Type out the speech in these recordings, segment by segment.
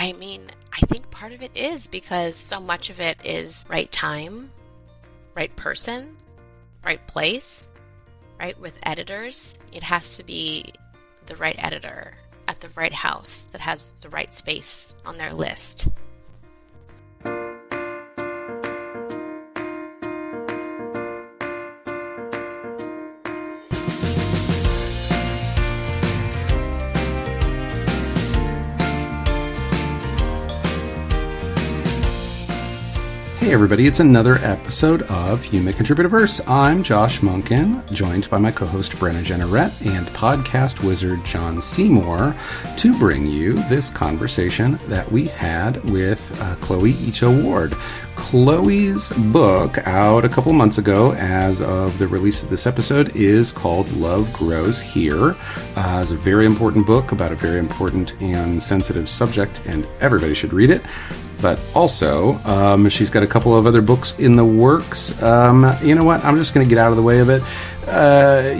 I mean, I think part of it is because so much of it is right time, right person, right place, right? With editors, it has to be the right editor at the right house that has the right space on their list. Hey everybody, it's another episode of You May Contribute a Verse. I'm Josh Munkin, joined by my co-host Brenna Jennerette and podcast wizard John Seymour to bring you this conversation that we had with Chloe Ito Ward. Chloe's book, out a couple months ago as of the release of this episode, is called Love Grows Here. It's a very important book about a very important and sensitive subject, and everybody should read it. But also, she's got a couple of other books in the works. You know what? I'm just going to get out of the way of it.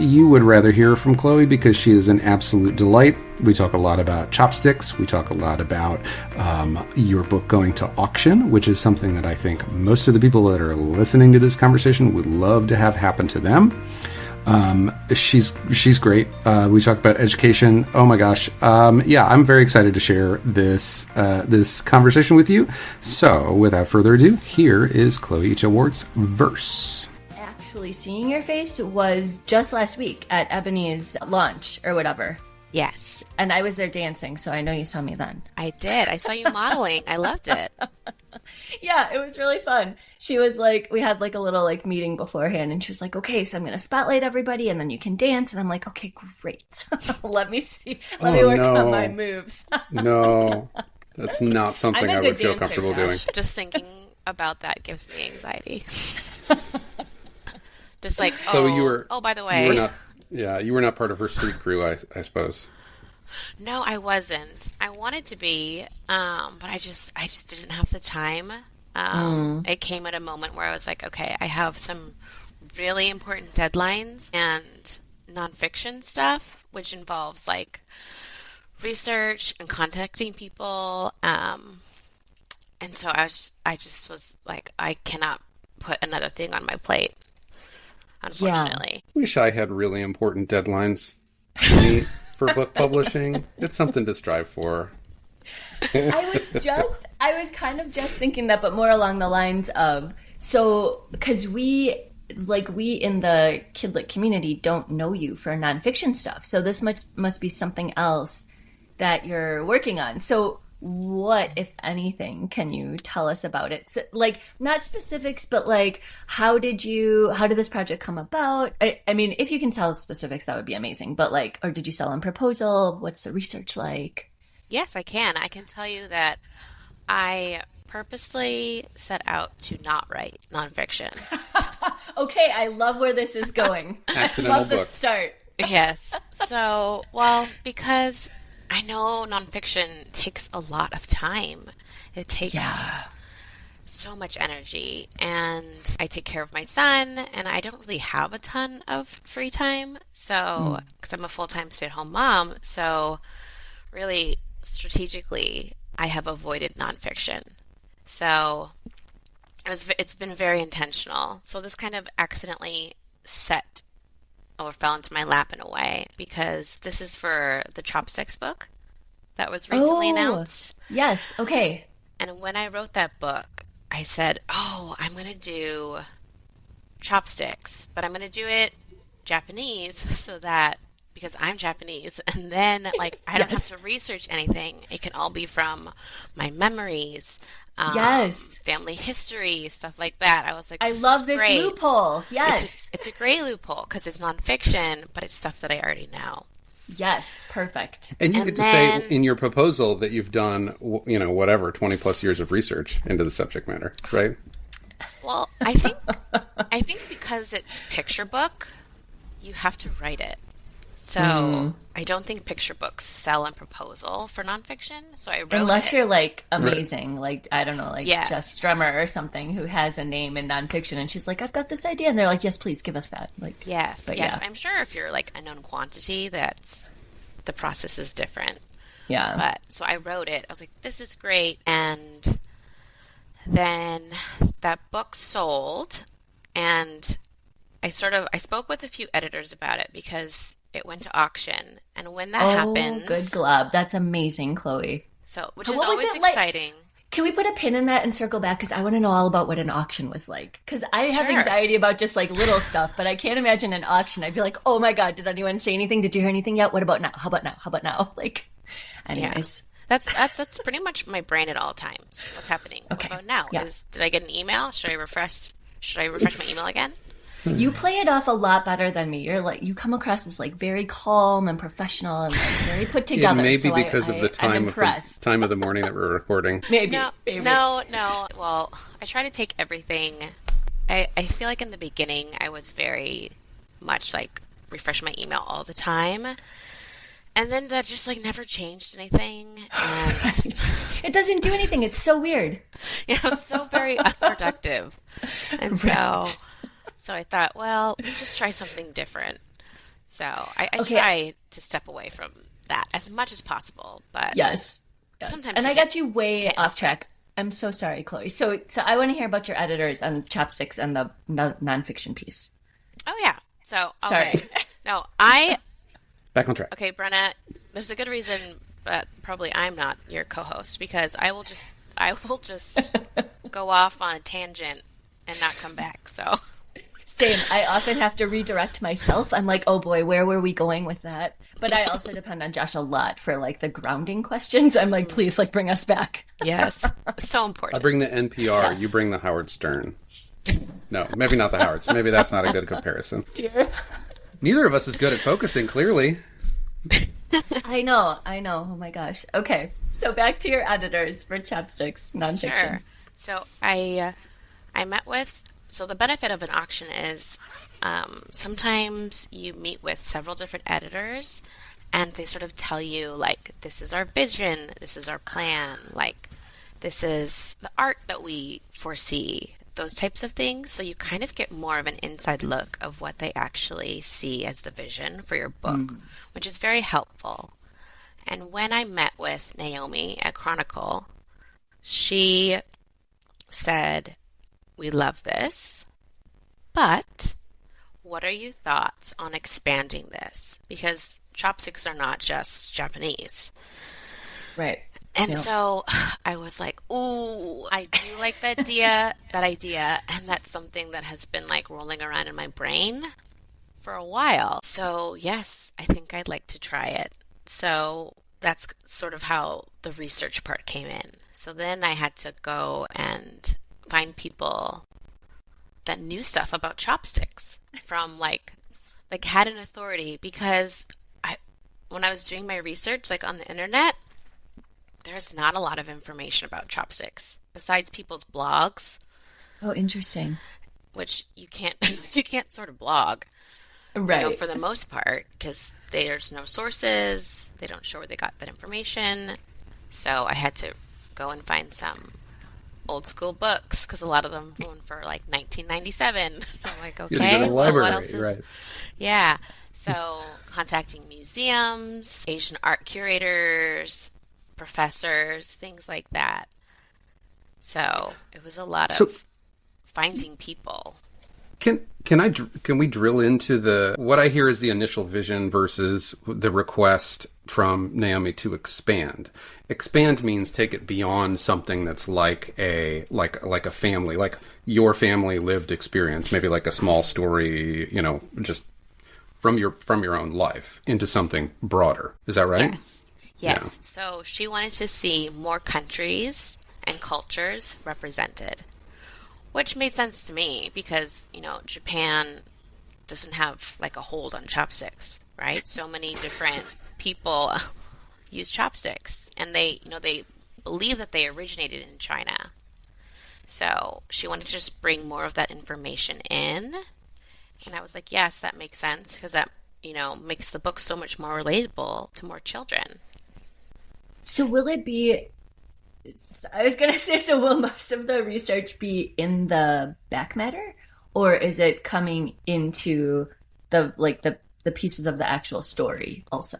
You would rather hear from Chloe because she is an absolute delight. We talk a lot about chopsticks. We talk a lot about your book going to auction, which is something that I think most of the people that are listening to this conversation would love to have happen to them. She's great. We talk about education. Oh my gosh. Yeah, I'm very excited to share this conversation with you. So without further ado, here is Chloe Ito Ward's verse. Actually seeing your face was just last week at Ebony's launch or whatever. Yes. And I was there dancing, so I know you saw me then. I did. I saw you modeling. I loved it. Yeah, it was really fun. She was like, we had like a little like meeting beforehand, and she was like, okay, so I'm going to spotlight everybody and then you can dance. And I'm like, okay, great. Let me see. Let me work on my moves. No, that's not something I would feel comfortable doing. Just thinking about that gives me anxiety. Just like, Chloe, by the way. You were not part of her street crew, I suppose. No, I wasn't. I wanted to be, but I just didn't have the time. It came at a moment where I was like, okay, I have some really important deadlines and nonfiction stuff, which involves like research and contacting people. And so I just was like, I cannot put another thing on my plate, unfortunately. Yeah. Wish I had really important deadlines to meet for book publishing. It's something to strive for. I was kind of just thinking that, but more along the lines of, so, because we in the Kidlit community don't know you for nonfiction stuff. So this must be something else that you're working on. So what, if anything, can you tell us about it? So, like, not specifics, but like, how did this project come about? I mean, if you can tell specifics, that would be amazing. But like, or did you sell in proposal? What's the research like? Yes, I can. I can tell you that I purposely set out to not write nonfiction. Okay, I love where this is going. Accidental love books. The start. Yes. So, because I know nonfiction takes a lot of time. It takes so much energy, and I take care of my son, and I don't really have a ton of free time. So, because I'm a full-time stay-at-home mom, so really strategically, I have avoided nonfiction. So it's been very intentional. So this kind of accidentally set or fell into my lap in a way, because this is for the Chopsticks book that was recently announced. Yes, okay. And when I wrote that book, I said, I'm going to do chopsticks, but I'm going to do it Japanese so that, because I'm Japanese, and then like I don't have to research anything. It can all be from my memories, family history, stuff like that. I was like, I love this great loophole. Yes. It's a great loophole because it's nonfiction, but it's stuff that I already know. Yes, perfect. And you get to say in your proposal that you've done, 20 plus years of research into the subject matter, right? Well, I think because it's picture book, you have to write it. So I don't think picture books sell in proposal for nonfiction. So I wrote Unless it. you're like amazing, like, I don't know, like Jess Strummer or something who has a name in nonfiction, and she's like, I've got this idea, and they're like, yes, please give us that. Like, yes. I'm sure if you're like a known quantity, that's the process is different. Yeah. But so I wrote it. I was like, this is great. And then that book sold, and I spoke with a few editors about it because it went to auction. And when that happens... Oh, good glob. That's amazing, Chloe. So, which is always exciting. Can we put a pin in that and circle back? Because I want to know all about what an auction was like. Because I have anxiety about just like little stuff, but I can't imagine an auction. I'd be like, oh my God, did anyone say anything? Did you hear anything yet? What about now? How about now? How about now? Like, anyways. Yeah. That's pretty much my brain at all times. What's happening? Okay. What about now? Yeah. Did I get an email? Should I refresh my email again? You play it off a lot better than me. You come across as like very calm and professional and like very put together. It may be because of the time of the morning that we're recording. Maybe. No. Well, I try to take everything. I feel like in the beginning I was very much like refresh my email all the time. And then that just like never changed anything. And it doesn't do anything. It's so weird. It's so very unproductive. And so I thought, well, let's just try something different. So I try to step away from that as much as possible. But yes. Sometimes and I got you way off track. I'm so sorry, Chloe. So I want to hear about your editors on Chopsticks and the nonfiction piece. Oh, yeah. So, okay. Sorry. No, Back on track. Okay, Brenna, there's a good reason, but probably I'm not your co-host because I will just go off on a tangent and not come back. So... Same. I often have to redirect myself. I'm like, oh boy, where were we going with that? But I also depend on Josh a lot for like the grounding questions. I'm like, please, like, bring us back. Yes. So important. I bring the NPR. Yes. You bring the Howard Stern. No, maybe not the Howards. Maybe that's not a good comparison. Dear. Neither of us is good at focusing, clearly. I know. Oh my gosh. Okay. So back to your editors for Chopsticks nonfiction. Sure. So I met with... So the benefit of an auction is sometimes you meet with several different editors and they sort of tell you, like, this is our vision, this is our plan, like, this is the art that we foresee, those types of things. So you kind of get more of an inside look of what they actually see as the vision for your book, which is very helpful. And when I met with Naomi at Chronicle, she said... We love this, but what are your thoughts on expanding this? Because chopsticks are not just Japanese. Right. And so I was like, ooh, I do like that idea, and that's something that has been like rolling around in my brain for a while. So yes, I think I'd like to try it. So that's sort of how the research part came in. So then I had to go and find people that knew stuff about chopsticks from like had an authority, because when I was doing my research like on the internet, there's not a lot of information about chopsticks besides people's blogs. Oh, interesting. Which you can't sort of blog, right? For the most part, because there's no sources. They don't show where they got that information. So I had to go and find some old school books, because a lot of them were for like 1997. I'm like, okay, well, what else is... Right. Yeah. So contacting museums, Asian art curators, professors, things like that. So it was a lot of finding people. Can we drill into what I hear is the initial vision versus the request from Naomi to expand? Expand means take it beyond something that's like a family, like your family lived experience, maybe like a small story, just from your own life into something broader. Is that right? Yes. Yeah. So she wanted to see more countries and cultures represented. Which made sense to me because, Japan doesn't have like a hold on chopsticks, right? So many different people use chopsticks, and they believe that they originated in China. So she wanted to just bring more of that information in. And I was like, yes, that makes sense, because that, makes the book so much more relatable to more children. So will it be... I was going to say, so will most of the research be in the back matter, or is it coming into the pieces of the actual story also?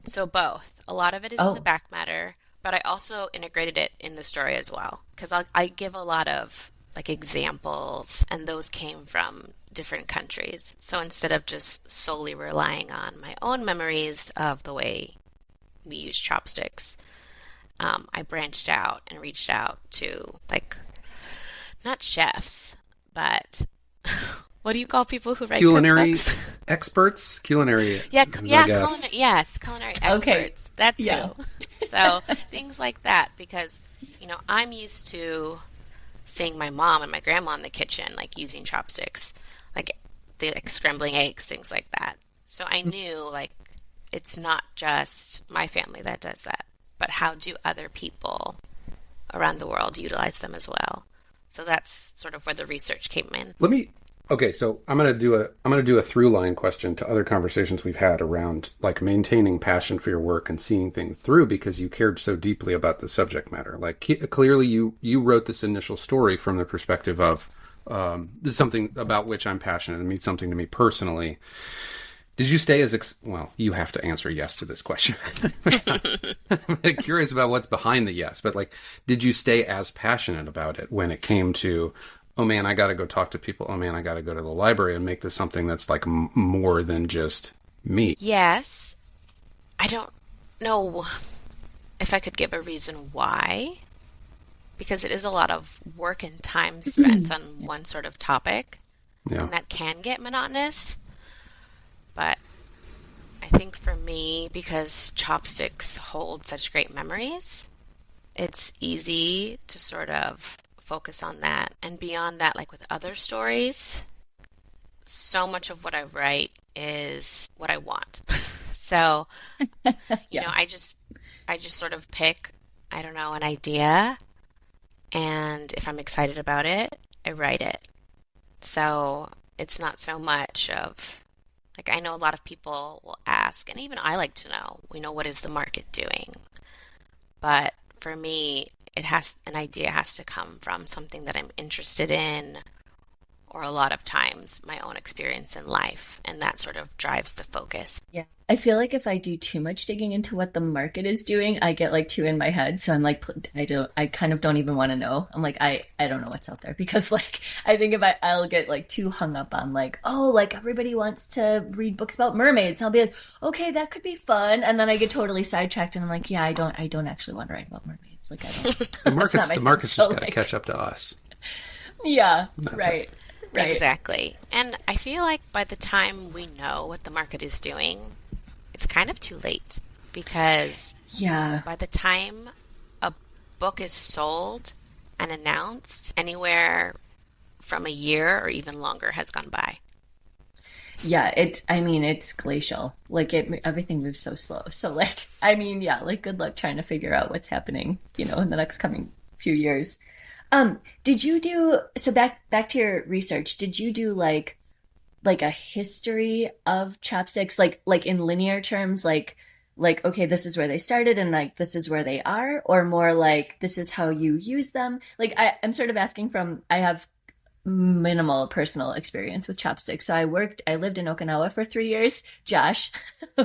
So both. A lot of it is in the back matter, but I also integrated it in the story as well. Because I give a lot of like examples, and those came from different countries. So instead of just solely relying on my own memories of the way we use chopsticks, I branched out and reached out to, like, not chefs, but what do you call people who write culinary cookbooks? Experts? Culinary, yes, culinary experts. Okay. That's Yeah. who. So things like that, because, you know, I'm used to seeing my mom and my grandma in the kitchen, like, using chopsticks, like scrambling eggs, things like that. So I knew, like, it's not just my family that does that, but how do other people around the world utilize them as well? So that's sort of where the research came in. Okay, so I'm gonna do a through line question to other conversations we've had around, like, maintaining passion for your work and seeing things through, because you cared so deeply about the subject matter. Like, clearly you wrote this initial story from the perspective of this is something about which I'm passionate and means something to me personally. Did you stay as well? You have to answer yes to this question. I'm curious about what's behind the yes, but, like, did you stay as passionate about it when it came to, oh man, I got to go talk to people. Oh man, I got to go to the library and make this something that's, like, more than just me? Yes. I don't know if I could give a reason why, because it is a lot of work and time spent on one sort of topic, and that can get monotonous. But I think for me, because chopsticks hold such great memories, it's easy to sort of focus on that. And beyond that, like with other stories, so much of what I write is what I want. So, you know, I just sort of pick, I don't know, an idea, and if I'm excited about it, I write it. So it's not so much of, like, I know a lot of people will ask, and even I like to know, what is the market doing? But for me, an idea has to come from something that I'm interested in, or a lot of times my own experience in life, and that sort of drives the focus. Yeah. I feel like if I do too much digging into what the market is doing, I get like too in my head. So I'm like, I kind of don't even want to know. I'm like, I don't know what's out there, because, like, I think if I'll get like too hung up on, like, oh, like everybody wants to read books about mermaids. I'll be like, okay, that could be fun. And then I get totally sidetracked and I'm like, yeah, I don't actually want to write about mermaids. Like, I don't. The market's just got to catch up to us. Yeah. Right. Right. Exactly. And I feel like by the time we know what the market is doing, it's kind of too late, because by the time a book is sold and announced, anywhere from a year or even longer has gone by. Yeah, it's glacial. Like, everything moves so slow. So, like, good luck trying to figure out what's happening, in the next coming few years. Did you do, so back to your research, did you do like a history of chopsticks, like in linear terms, like, okay, this is where they started and, like, this is where they are, or more like this is how you use them? Like, I'm sort of asking I have minimal personal experience with chopsticks. So I lived in Okinawa for 3 years. Josh,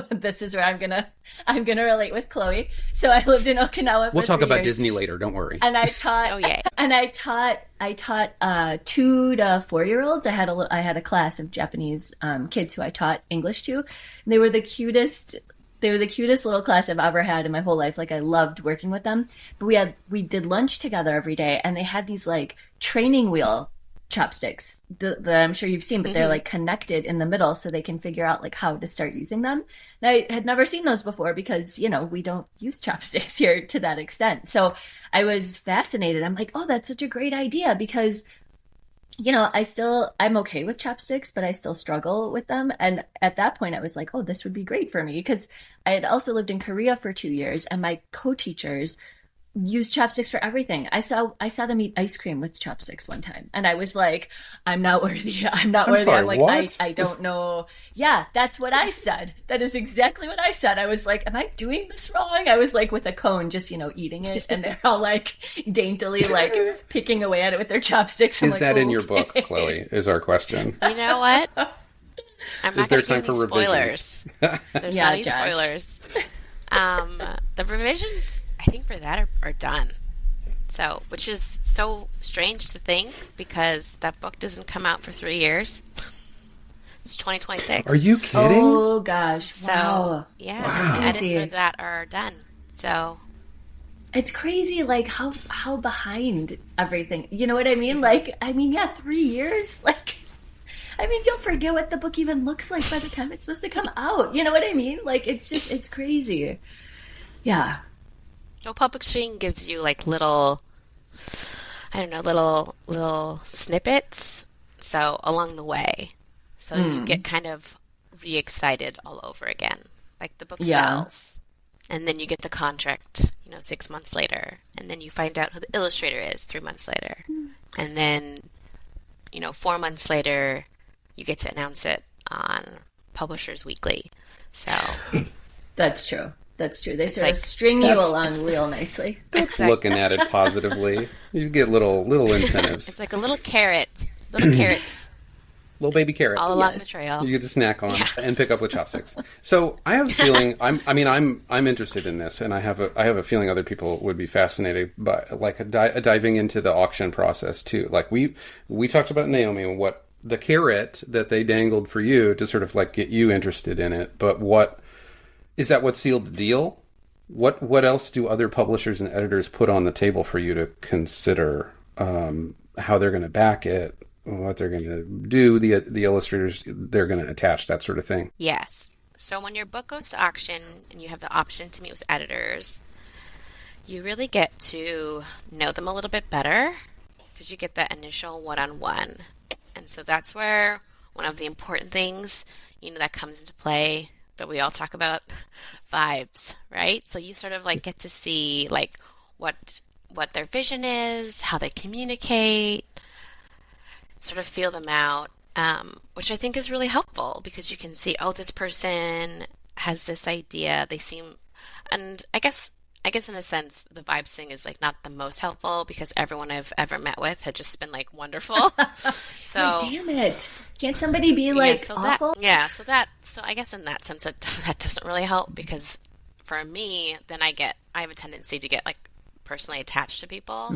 this is where I'm gonna relate with Chloe. So I lived in Okinawa for 3 years. We'll talk about Disney later, don't worry. And I taught I taught 2 to 4 year olds. I had a class of Japanese kids who I taught English to. And they were the cutest little class I've ever had in my whole life. Like, I loved working with them. But we did lunch together every day, and they had these, like, training wheel chopsticks that I'm sure you've seen, but they're like connected in the middle so they can figure out like how to start using them. And I had never seen those before because, we don't use chopsticks here to that extent. So I was fascinated. I'm like, oh, that's such a great idea, because, I'm okay with chopsticks, but I still struggle with them. And at that point I was like, oh, this would be great for me, because I had also lived in Korea for 2 years, and my co-teachers use chopsticks for everything. I saw them eat ice cream with chopsticks one time, and I was like, I'm not worthy. I'm worthy. I'm like, what? I don't know. Yeah, that's what I said. That is exactly what I said. I was like, am I doing this wrong? I was like with a cone, just, eating it, and they're all like daintily like picking away at it with their chopsticks. Is that in your book, Chloe? Is our question. You know what? I'm not Is there time for spoilers. There's not any spoilers. The revisions, I think for that are done. So, which is so strange to think because that book doesn't come out for 3 years. It's 2026. Are you kidding? Oh gosh! Wow. So, yeah, so the edits for that are done. So it's crazy, like how behind everything. You know what I mean? Like, I mean, yeah, 3 years. Like, I mean, you'll forget what the book even looks like by the time it's supposed to come out. You know what I mean? Like, it's crazy. Yeah. So publishing gives you like little, I don't know, little snippets. So along the way, so you get kind of re-excited all over again. Like the book sells, and then you get the contract, 6 months later, and then you find out who the illustrator is 3 months later, and then 4 months later, you get to announce it on Publishers Weekly. So that's true. That's true. They sort of string you along real nicely. That's looking at it positively. You get little incentives. It's like a little carrot. Little carrots. Little baby carrot. All along the trail. You get to snack on and pick up with chopsticks. So I have a feeling I'm interested in this, and I have a feeling other people would be fascinated by diving into the auction process too. Like we talked about Naomi and what the carrot that they dangled for you to sort of like get you interested in it, but what is that what sealed the deal? What else do other publishers and editors put on the table for you to consider? How they're going to back it, what they're going to do, the illustrators they're going to attach, that sort of thing. Yes. So when your book goes to auction and you have the option to meet with editors, you really get to know them a little bit better because you get that initial one-on-one. And so that's where one of the important things, that comes into play that we all talk about, vibes, right? So you sort of like get to see like what their vision is, how they communicate, sort of feel them out, which I think is really helpful because you can see, oh, this person has this idea. They seem, and I guess in a sense, the vibes thing is like not the most helpful because everyone I've ever met with had just been like wonderful. So like, damn it. Can't somebody be like awful? So I guess in that sense that doesn't really help because for me, then I have a tendency to get like personally attached to people.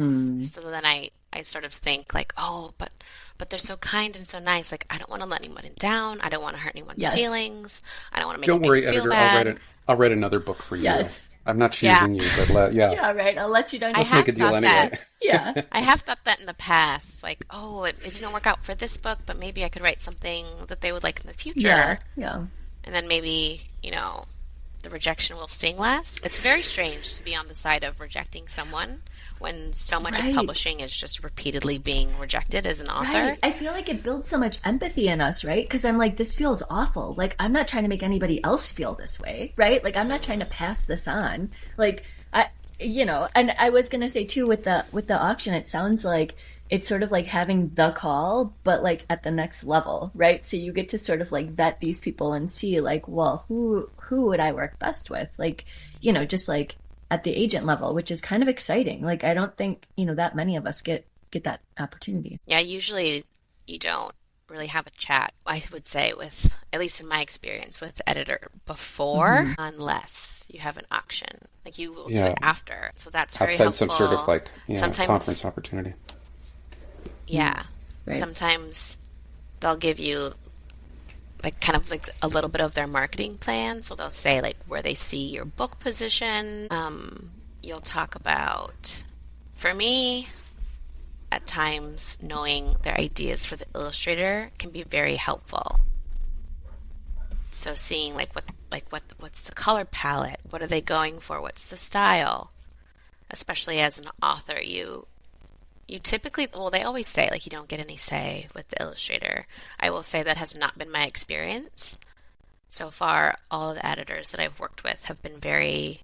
So then I sort of think like, oh, but they're so kind and so nice. Like I don't want to let anyone down. I don't want to hurt anyone's feelings. I don't want to make anybody feel editor, bad. I'll write another book for you. Yes. I'm not choosing you, but yeah, right. I'll let you down. Let's make a deal anyway. Yeah. I have thought that in the past, like, oh, it didn't work out for this book, but maybe I could write something that they would like in the future. Yeah. And then maybe, the rejection will sting less. It's very strange to be on the side of rejecting someone when so much of publishing is just repeatedly being rejected as an author. Right. I feel like it builds so much empathy in us, right? Because I'm like, this feels awful. Like, I'm not trying to make anybody else feel this way, right? Like, I'm not trying to pass this on. Like, and I was going to say, too, with the auction, it sounds like it's sort of like having the call, but like at the next level, right? So you get to sort of like vet these people and see like, well, who would I work best with? Like, just like at the agent level, which is kind of exciting. Like, I don't think, that many of us get that opportunity. Yeah, usually you don't really have a chat, I would say, with, at least in my experience, with the editor before, unless you have an auction. Like, you will do it after. So that's very helpful. Outside some sort of like sometimes, conference opportunity. Yeah. Right. Sometimes they'll give you like kind of like a little bit of their marketing plan. So they'll say like where they see your book position. You'll talk about, for me, at times knowing their ideas for the illustrator can be very helpful. So seeing what's the color palette? What are they going for? What's the style? Especially as an author, you typically, they always say, like, you don't get any say with the illustrator. I will say that has not been my experience. So far, all of the editors that I've worked with have been very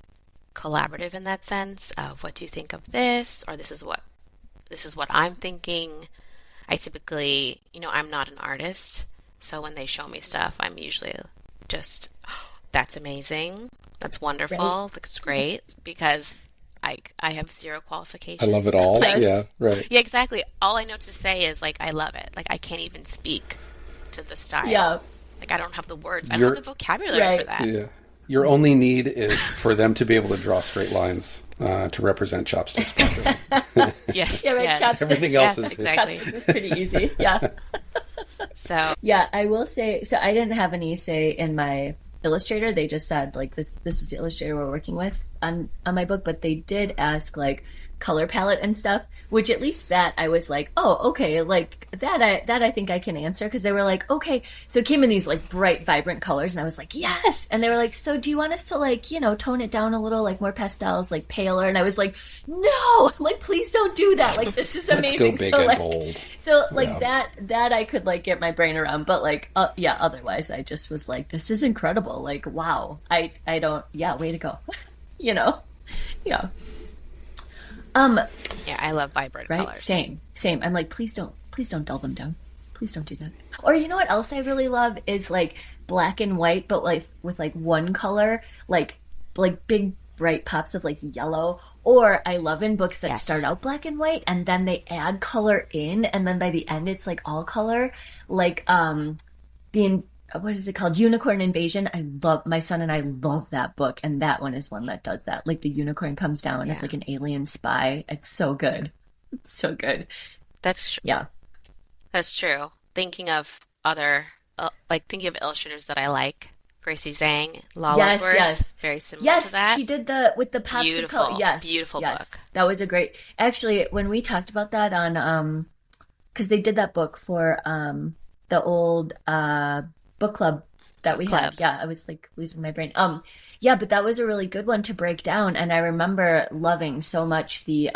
collaborative in that sense of what do you think of this, or this is what I'm thinking. I typically, I'm not an artist, so when they show me stuff, I'm usually just, oh, that's amazing. That's wonderful. Right. That's great, because I have zero qualifications. I love it all. Yeah, right. Yeah, exactly. All I know to say is, like, I love it. Like, I can't even speak to the style. Yeah. Like, I don't have the words. I don't have the vocabulary for that. Yeah. Your only need is for them to be able to draw straight lines to represent chopsticks properly. Yes. Yeah, right. Yes. Chopsticks. Everything else Yes, is exactly. Chopsticks is pretty easy. Yeah. So Yeah, I will say, so I didn't have any say in my illustrator. They just said, like, this is the illustrator we're working with on my book, but they did ask, like, color palette and stuff, which at least that I was like, oh, okay, like, that I think I can answer, because they were like, okay, so it came in these, like, bright, vibrant colors, and I was like, yes! And they were like, so do you want us to, like, you know, tone it down a little, like, more pastels, like, paler? And I was like, no! Like, please don't do that! Like, this is amazing. Let's go big so, and like, bold. So, like, that I could, like, get my brain around. But, like, yeah, otherwise, I just was like, this is incredible. Like, wow. I don't, yeah, way to go. You know? Yeah. yeah, I love vibrant Right? colors. Same. I'm like, please don't dull them down. Please don't do that. Or you know what else I really love is, like, black and white, but, like, with, like, one color, like big bright pops of, like, yellow. Or I love in books that start out black and white and then they add color in, and then by the end it's, like, all color. Like, what is it called? Unicorn Invasion. My son and I love that book, and that one is one that does that. Like, the unicorn comes down as, like, an alien spy. It's so good. It's so good. Yeah. That's true. Thinking of other, thinking of illustrators that I like. Gracie Zhang, Lala's Words, yes. very similar to that. Yes, she did with the pops of color. Yes, beautiful book. That was a great. Actually, when we talked about that on, because they did that book for the old book club that we had. Yeah, I was like losing my brain. Yeah, but that was a really good one to break down, and I remember loving so much the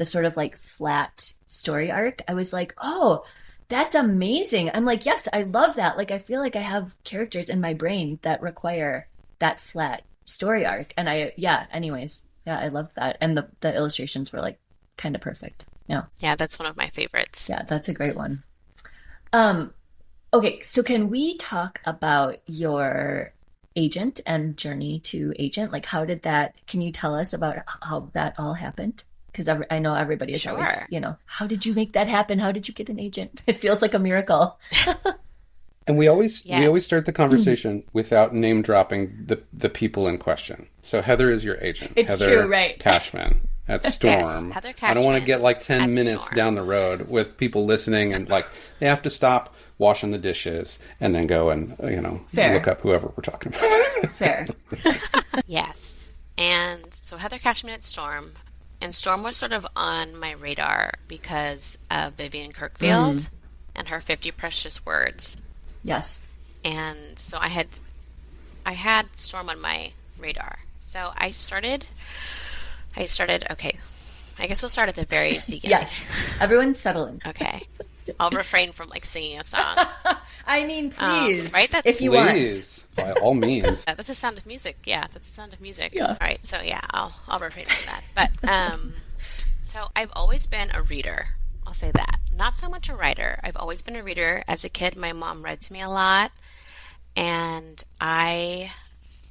sort of, like, flat story arc. I was like, oh, that's amazing. I'm like, yes, I love that. Like, I feel like I have characters in my brain that require that flat story arc. And anyways, I loved that. And the illustrations were, like, kind of perfect. Yeah. Yeah, that's one of my favorites. Yeah, that's a great one. Okay, so can we talk about your agent and journey to agent? Like, can you tell us about how that all happened? Because I know everybody is always, you know, how did you make that happen? How did you get an agent? It feels like a miracle. And we always start the conversation without name dropping the people in question. So Heather is your agent. It's Heather true, right? Cashman at Storm. Yes, Heather Cashman. I don't want to get, like, 10 minutes Storm. down the road with people listening and, like, they have to stop washing the dishes and then go and, you know, look up whoever we're talking about. Fair. Yes. And so Heather Cashman at Storm. And Storm was sort of on my radar because of Vivian Kirkfield and her 50 Precious Words. Yes. And so I had Storm on my radar. So I started, okay, I guess we'll start at the very beginning. Yes. Everyone settle in. Okay. I'll refrain from, like, singing a song. I mean, please. Right? If you Please, by all means. That's the sound of music. Yeah, that's the sound of music. Yeah. All right, so yeah, I'll refrain from that. But so I've always been a reader. I'll say that. Not so much a writer. I've always been a reader. As a kid, my mom read to me a lot, and I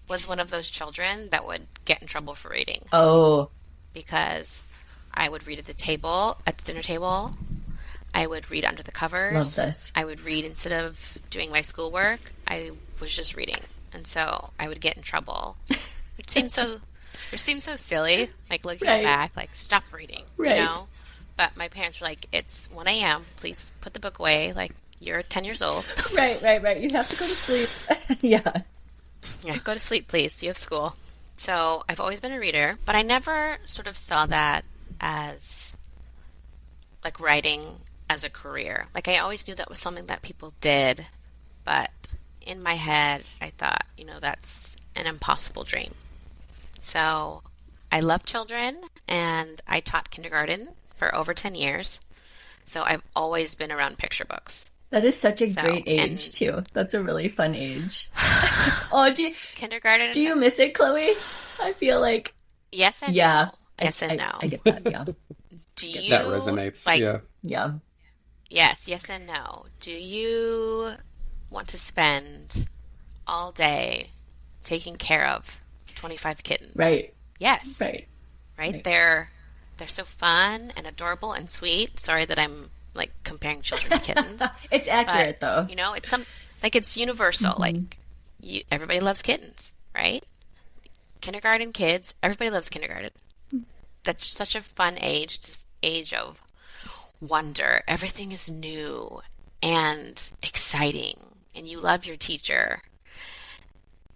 was one of those children that would get in trouble for reading. Oh. Because I would read at the dinner table. I would read under the covers. Love this. I would read instead of doing my schoolwork. I was just reading. And so I would get in trouble. It seems so silly, like, looking back, like, stop reading, you know? But my parents were like, it's 1 a.m., please put the book away, like, you're 10 years old. Right. You have to go to sleep. Yeah, go to sleep, please. You have school. So I've always been a reader, but I never sort of saw that as, like, writing as a career. Like, I always knew that was something that people did, but in my head, I thought, you know, that's an impossible dream. So I love children, and I taught kindergarten for over 10 years. So I've always been around picture books. That is such a great age, too. That's a really fun age. Oh, kindergarten. Do you miss it, Chloe? I feel like... Yes and no. Yes and no. I get that, yeah. Do you... That resonates, like, yeah. Yes and no. Do you want to spend all day taking care of 25 kittens? Right. Yes. Right. They're so fun and adorable and sweet. Sorry that I'm, like, comparing children to kittens. It's accurate, though. You know, it's it's universal. Like, everybody loves kittens, right? kindergarten kids, everybody loves kindergarten. That's such a fun age. It's an age of wonder. Everything is new and exciting, and you love your teacher.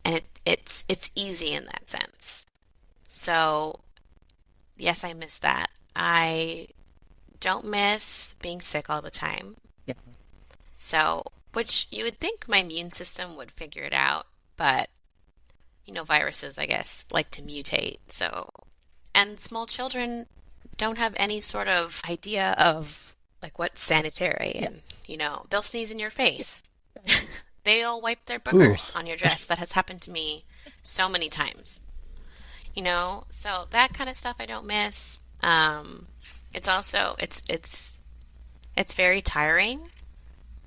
And it's easy in that sense. So, yes, I miss that. I don't miss being sick all the time. Yeah. So, which you would think my immune system would figure it out, but, viruses, I guess, like to mutate. So, and small children don't have any sort of idea of, like, what's sanitary. And, they'll sneeze in your face. They'll wipe their boogers on your dress. That has happened to me so many times. So that kind of stuff I don't miss. It's also, it's very tiring,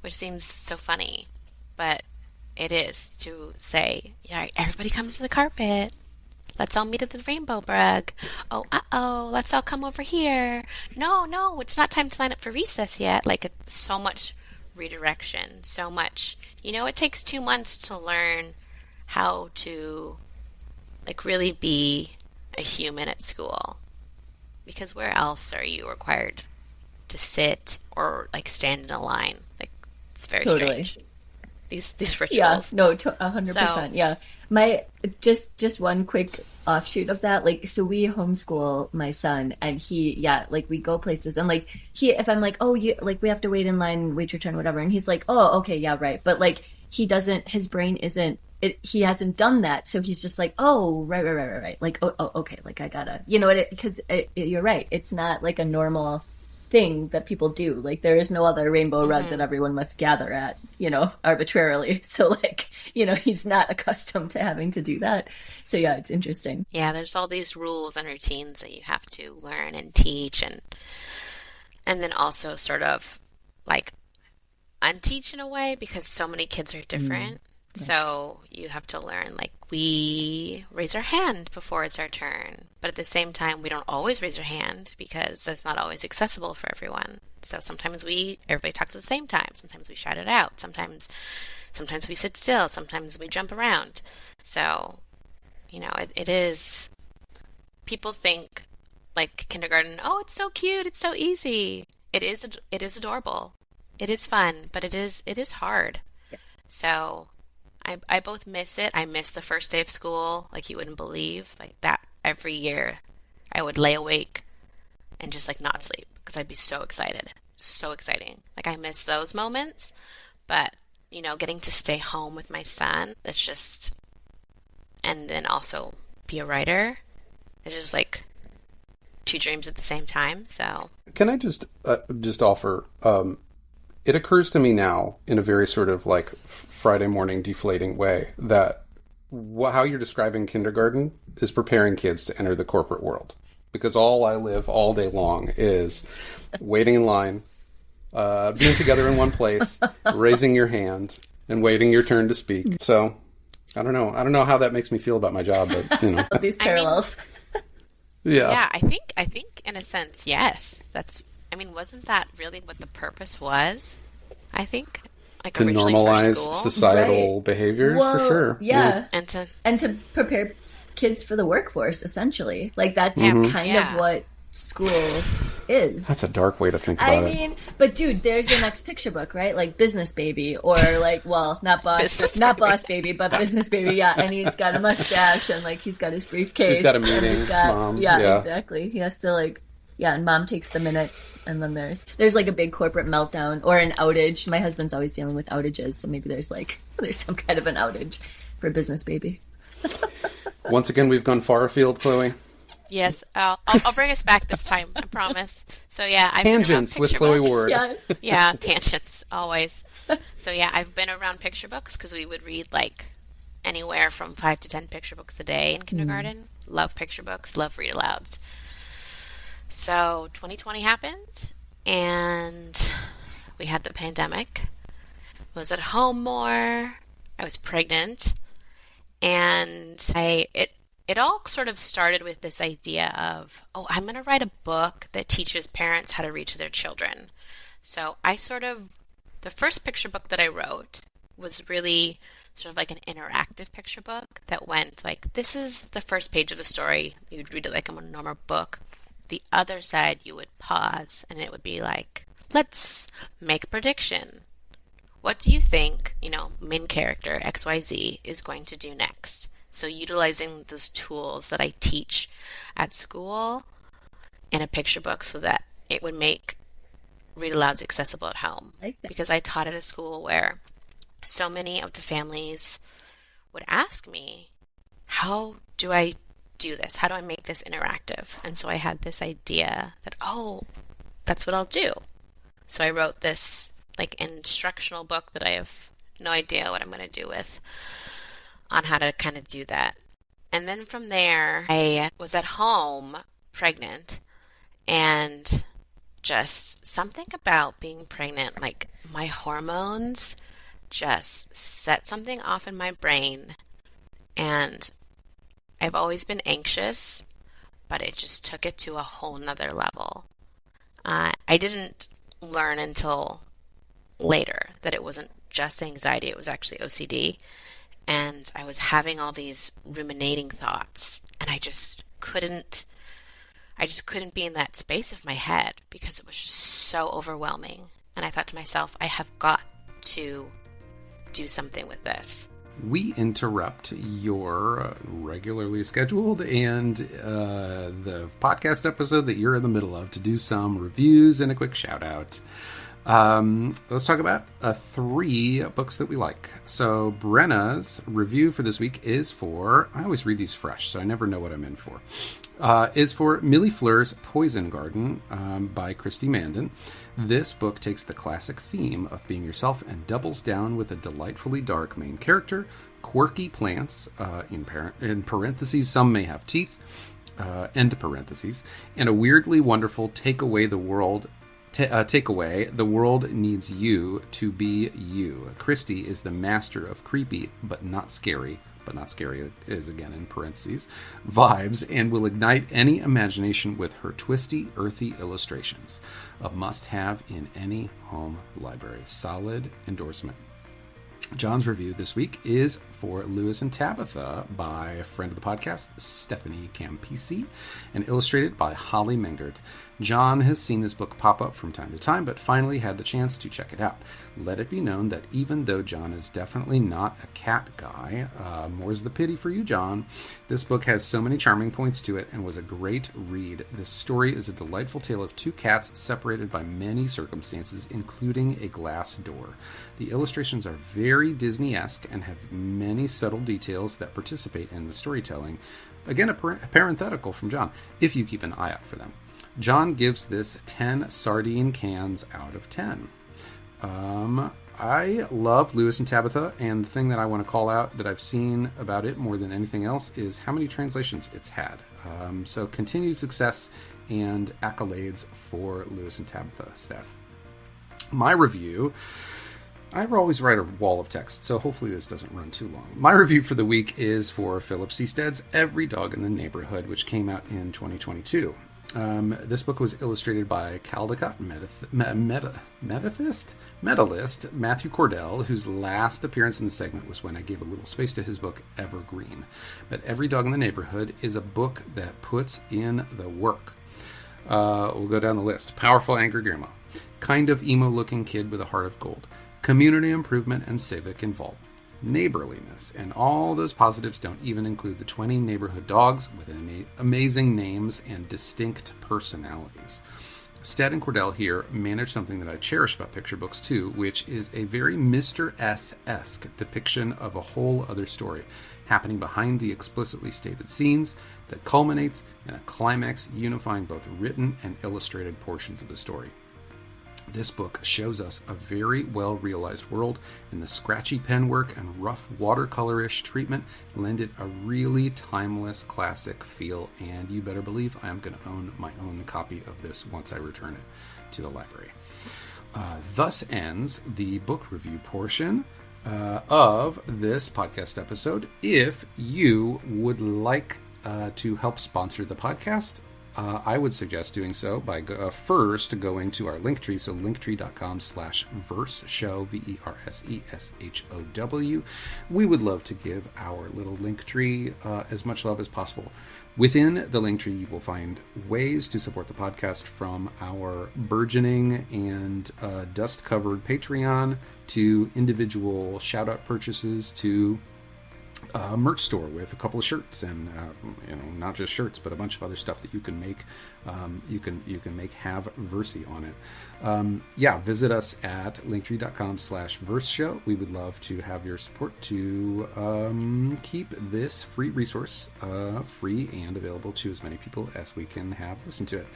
which seems so funny, but it is to say, everybody come to the carpet. Let's all meet at the rainbow rug. Oh, let's all come over here. No, it's not time to line up for recess yet. Like, it's so much redirection, so much. It takes 2 months to learn how to, like, really be a human at school. Because where else are you required to sit or, like, stand in a line? Like, it's very strange. These rituals. Yeah, no, 100%. Yeah. My, just one quick offshoot of that. Like, so we homeschool my son, and he, we go places, and like if I'm like, oh, we have to wait in line, wait your turn, whatever. And he's like, oh, okay, yeah, right. But like, his brain isn't, he hasn't done that. So he's just like, oh, right. Like, oh, okay. Like, I gotta, because you're right. It's not like a normal thing that people do. Like, there is no other rainbow rug that everyone must gather at, arbitrarily. So like, he's not accustomed to having to do that. So yeah, it's interesting. Yeah, there's all these rules and routines that you have to learn and teach, and then also sort of like unteach in a way, because so many kids are different. So you have to learn, like, we raise our hand before it's our turn. But at the same time, we don't always raise our hand because that's not always accessible for everyone. So sometimes everybody talks at the same time. Sometimes we shout it out. Sometimes we sit still. Sometimes we jump around. So, it is, people think, like, kindergarten, oh, it's so cute, it's so easy. It is adorable. It is fun, but it is hard. Yeah. So I both miss it. I miss the first day of school, like you wouldn't believe. Like, that every year I would lay awake and just, like, not sleep because I'd be so excited. So exciting. Like, I miss those moments, but, getting to stay home with my son, it's just, and then also be a writer, it's just like two dreams at the same time. So can I just offer, it occurs to me now in a very sort of like Friday morning deflating way that how you're describing kindergarten is preparing kids to enter the corporate world. Because all I live all day long is waiting in line, being together in one place, raising your hand, and waiting your turn to speak. So, I don't know how that makes me feel about my job, but, These parallels. Yeah, I think in a sense, yes. Wasn't that really what the purpose was? I think. Like, to normalize societal behaviors, for sure. Yeah. And to prepare kids for the workforce, essentially. Like, that's kind of what school is. That's a dark way to think about it. But dude, there's your next picture book, right? Like Business Baby, or like, well, not Boss Baby, but Business Baby, yeah. And he's got a mustache, and like he's got his briefcase. He's got a meeting, Mom. Yeah, exactly. He has to like, and Mom takes the minutes, and then there's like a big corporate meltdown or an outage. My husband's always dealing with outages, so maybe there's some kind of an outage for Business Baby. Once again, we've gone far afield, Chloe. Yes, I'll bring us back this time, I promise. So yeah, I've tangents been with Chloe Ward. Yeah, tangents always. So yeah, I've been around picture books because we would read like anywhere from 5 to 10 picture books a day in kindergarten. Love picture books, love read alouds. So 2020 happened, and we had the pandemic. I was at home more. I was pregnant, and it all sort of started with this idea of, I'm going to write a book that teaches parents how to reach their children. So the first picture book that I wrote was really sort of like an interactive picture book that went like, this is the first page of the story. You'd read it like a normal book. The other side, you would pause, and it would be like, let's make a prediction. What do you think, main character XYZ is going to do next? So utilizing those tools that I teach at school in a picture book so that it would make read alouds accessible at home. Because I taught at a school where so many of the families would ask me, how do I do this? How do I make this interactive? And so I had this idea that, that's what I'll do. So I wrote this like instructional book that I have no idea what I'm going to do with on how to kind of do that. And then from there, I was at home pregnant, and just something about being pregnant, like my hormones just set something off in my brain, and I've always been anxious, but it just took it to a whole nother level. I didn't learn until later that it wasn't just anxiety, it was actually OCD. And I was having all these ruminating thoughts, and I just couldn't be in that space of my head because it was just so overwhelming. And I thought to myself, I have got to do something with this. We interrupt your regularly scheduled and the podcast episode that you're in the middle of to do some reviews and a quick shout out. Let's talk about 3 books that we like. So Brenna's review for this week is for, I always read these fresh, so I never know what I'm in for, is for MILLIE FLEUR'S Poison Garden by Christy Mandin. This book takes the classic theme of being yourself and doubles down with a delightfully dark main character, quirky plants, in parentheses, some may have teeth, end parentheses, and a weirdly wonderful takeaway, the world needs you to be you. Christy is the master of creepy but not scary is again in parentheses, vibes, and will ignite any imagination with her twisty, earthy illustrations. A must-have in any home library. Solid endorsement. John's review this week is for Lewis and Tabitha by a friend of the podcast, Stephanie Campisi, and illustrated by Hollie Mengert. John has seen this book pop up from time to time, but finally had the chance to check it out. Let it be known that even though John is definitely not a cat guy, more's the pity for you, John, this book has so many charming points to it and was a great read. This story is a delightful tale of 2 cats separated by many circumstances, including a glass door. The illustrations are very Disney-esque and have many subtle details that participate in the storytelling. Again, a parenthetical from John, if you keep an eye out for them. John gives this 10 sardine cans out of 10. I love Lewis and Tabitha, and the thing that I want to call out that I've seen about it more than anything else is how many translations it's had. So continued success and accolades for Lewis and Tabitha, Steph. My review, I always write a wall of text, so hopefully this doesn't run too long. My review for the week is for Philip C. Stead's Every Dog in the Neighborhood, which came out in 2022. This book was illustrated by Caldecott medalist Matthew Cordell, whose last appearance in the segment was when I gave a little space to his book Evergreen. But Every Dog in the Neighborhood is a book that puts in the work. We'll go down the list. Powerful angry grandma. Kind of emo-looking kid with a heart of gold. Community improvement and civic involvement. Neighborliness, and all those positives don't even include the 20 neighborhood dogs with amazing names and distinct personalities. Stead and Cordell here manage something that I cherish about picture books too, which is a very Mr. S-esque depiction of a whole other story happening behind the explicitly stated scenes that culminates in a climax unifying both written and illustrated portions of the story. This book shows us a very well-realized world, and the scratchy penwork and rough watercolor-ish treatment lend it a really timeless classic feel, and you better believe I am going to own my own copy of this once I return it to the library. Thus ends the book review portion of this podcast episode. If you would like to help sponsor the podcast, I would suggest doing so by first going to our Linktree, so linktree.com/verseshow, VERSESHOW. We would love to give our little Linktree as much love as possible. Within the Linktree, you will find ways to support the podcast, from our burgeoning and dust-covered Patreon to individual shout-out purchases to a merch store with a couple of shirts and not just shirts, but a bunch of other stuff that you can make. You can make have Versey on it. Visit us at linktree.com/verseshow. We would love to have your support to keep this free resource free and available to as many people as we can have listen to it.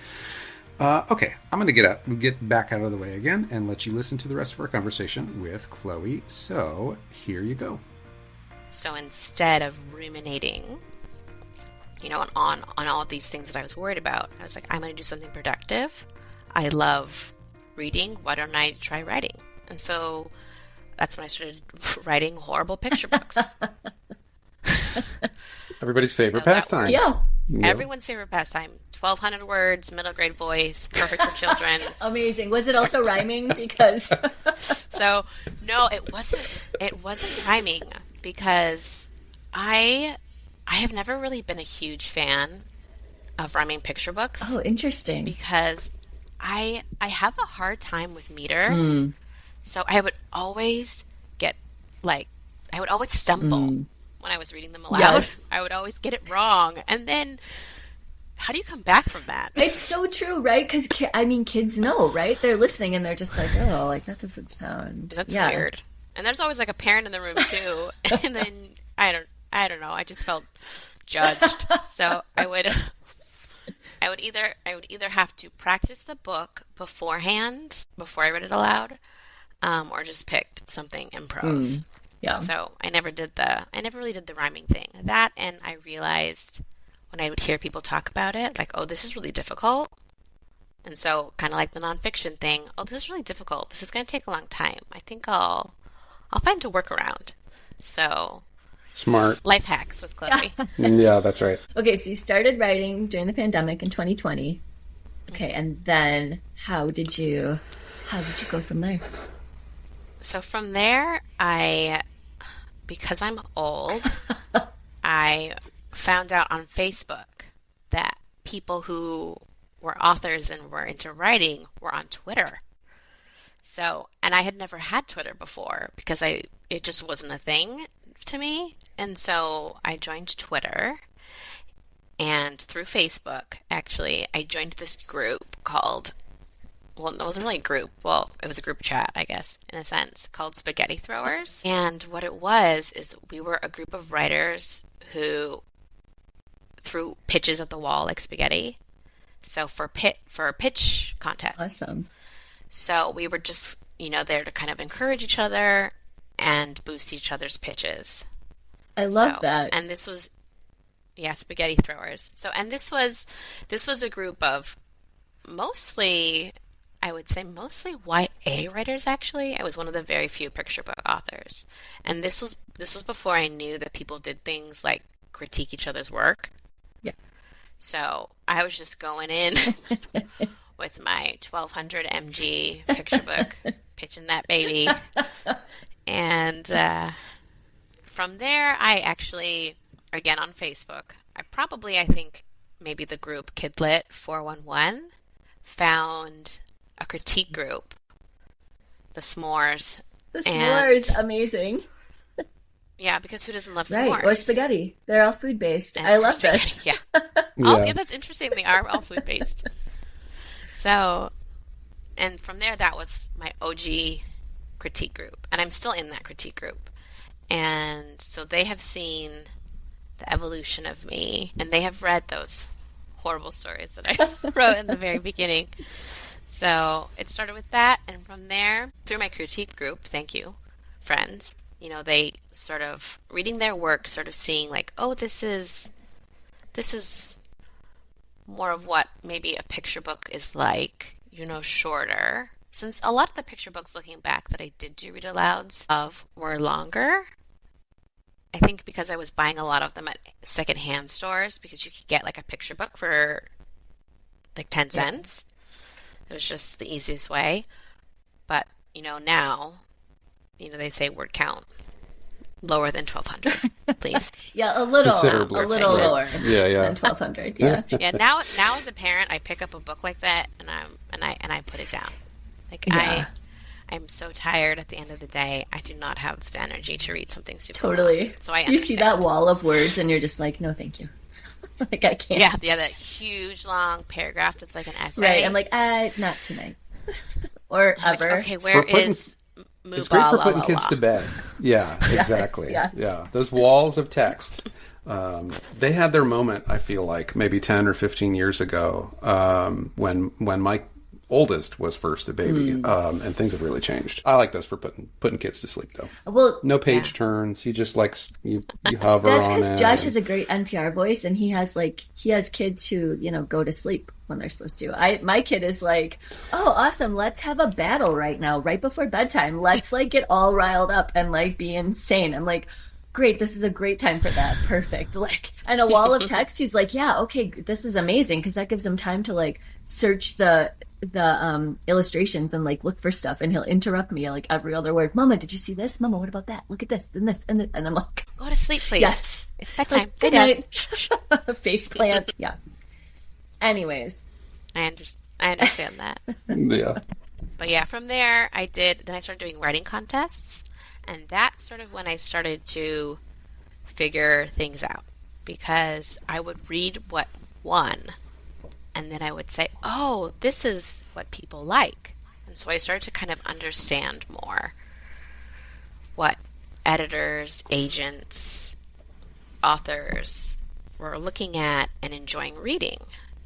Okay, I'm going to get back out of the way again and let you listen to the rest of our conversation with Chloe. So here you go. So instead of ruminating, on all of these things that I was worried about, I was like, I'm going to do something productive. I love reading. Why don't I try writing? And so that's when I started writing horrible picture books. Everybody's favorite pastime. Yeah. Everyone's favorite pastime. 1,200 words, middle grade voice, perfect for children. Amazing. Was it also rhyming? Because So no, it wasn't rhyming, because I have never really been a huge fan of rhyming picture books. Oh, interesting. Because I have a hard time with meter. So I would always stumble when I was reading them aloud. Yes. I would always get it wrong. And then how do you come back from that? It's so true, right? Because, kids know, right? They're listening and they're just like, oh, that doesn't sound... That's weird. And there's always a parent in the room too. And then, I don't know, I just felt judged. So I would either have to practice the book beforehand, before I read it aloud, or just picked something in prose. Yeah. So I never really did the rhyming thing. That, and I realized when I would hear people talk about it, like, oh, this is really difficult. And so, kind of like the nonfiction thing, oh, this is really difficult. This is going to take a long time. I think I'll find a workaround. So, smart life hacks with Chloe. Yeah, that's right. Okay, so you started writing during the pandemic in 2020. Okay, and then how did you go from there? So from there, because I'm old, I found out on Facebook that people who were authors and were into writing were on Twitter. So, and I had never had Twitter before because it just wasn't a thing to me. And so I joined Twitter, and through Facebook, actually, I joined this group called, well, it wasn't really a group. Well, it was a group chat, I guess, in a sense, called Spaghetti Throwers. And what it was is we were a group of writers who threw pitches at the wall like spaghetti. So for a pitch contest. Awesome. So we were just, there to kind of encourage each other and boost each other's pitches. I love that. And this was, Spaghetti Throwers. So, and this was a group of mostly YA writers, actually. I was one of the very few picture book authors. And this was before I knew that people did things like critique each other's work. Yeah. So I was just going in with my 1200 mg picture book, pitching that baby. And from there, I actually, again on Facebook, I think maybe the group Kidlit 411 found a critique group, the S'mores. The S'mores, amazing. Yeah, because who doesn't love Right, s'mores? or spaghetti. They're all food-based. I love this. Yeah. That's interesting. They are all food-based. So, and from there, that was my OG critique group. And I'm still in that critique group. And so they have seen the evolution of me. And they have read those horrible stories that I wrote in the very beginning. So it started with that. And from there, through my critique group, thank you, friends, they sort of reading their work, sort of seeing like, oh, this is more of what maybe a picture book is like, shorter. Since a lot of the picture books looking back that I did do read alouds of were longer, I think because I was buying a lot of them at secondhand stores, because you could get like a picture book for like 10 cents. It was just the easiest way. But, now, they say word count lower than 1,200, please. Yeah, a little lower than 1,200. Yeah. Yeah. Now as a parent, I pick up a book like that and I put it down. Like I'm so tired at the end of the day. I do not have the energy to read something super long. So I understand. You see that wall of words and you're just like, no, thank you. Like I can't. Yeah, that huge long paragraph that's like an essay. Right. I'm like, not tonight. Or ever. Like, okay, where is It's great for putting kids to bed. Yeah, exactly. Yeah. Those walls of text. They had their moment, I feel like, maybe 10 or 15 years ago, when my oldest was first a baby, and things have really changed. I like those for putting kids to sleep, though. Well, no page turns. You just you hover on it. That's because Josh has a great NPR voice, and he has kids who go to sleep when they're supposed to. My kid is like, oh, awesome, let's have a battle right now, right before bedtime. Let's get all riled up and be insane. I'm like, great, this is a great time for that. Perfect. And a wall of text, he's like, yeah, okay, this is amazing, because that gives him time to search the illustrations and look for stuff, and he'll interrupt me every other word. Mama, did you see this? Mama, what about that? Look at this and this and this. And I'm like, go to sleep, please. Yes, it's bedtime. Good night. Face plant. Yeah. Anyways, I understand that. Yeah. But yeah, from there then I started doing writing contests, and that's sort of when I started to figure things out, because I would read what won, and then I would say, oh, this is what people like. And so I started to kind of understand more what editors, agents, authors were looking at and enjoying reading.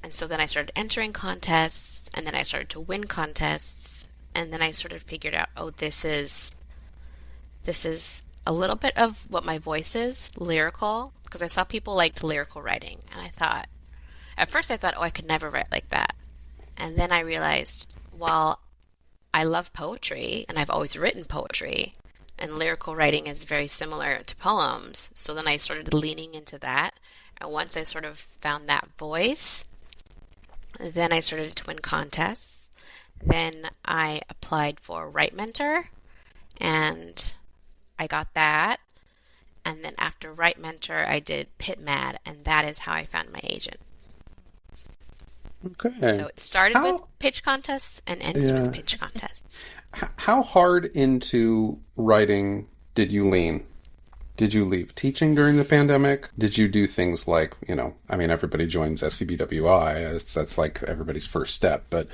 And so then I started entering contests, and then I started to win contests, and then I sort of figured out, oh, this is a little bit of what my voice is, lyrical, because I saw people liked lyrical writing, and at first I thought, oh, I could never write like that. And then I realized, well, I love poetry, and I've always written poetry, and lyrical writing is very similar to poems. So then I started leaning into that, and once I sort of found that voice, then I started to win contests. Then I applied for Write Mentor, and I got that. And then after Write Mentor, I did Pit Mad, and that is how I found my agent. Okay. So it started with pitch contests and ended with pitch contests. How hard into writing did you lean? Did you leave teaching during the pandemic? Did you do things like, everybody joins SCBWI. That's like everybody's first step. But,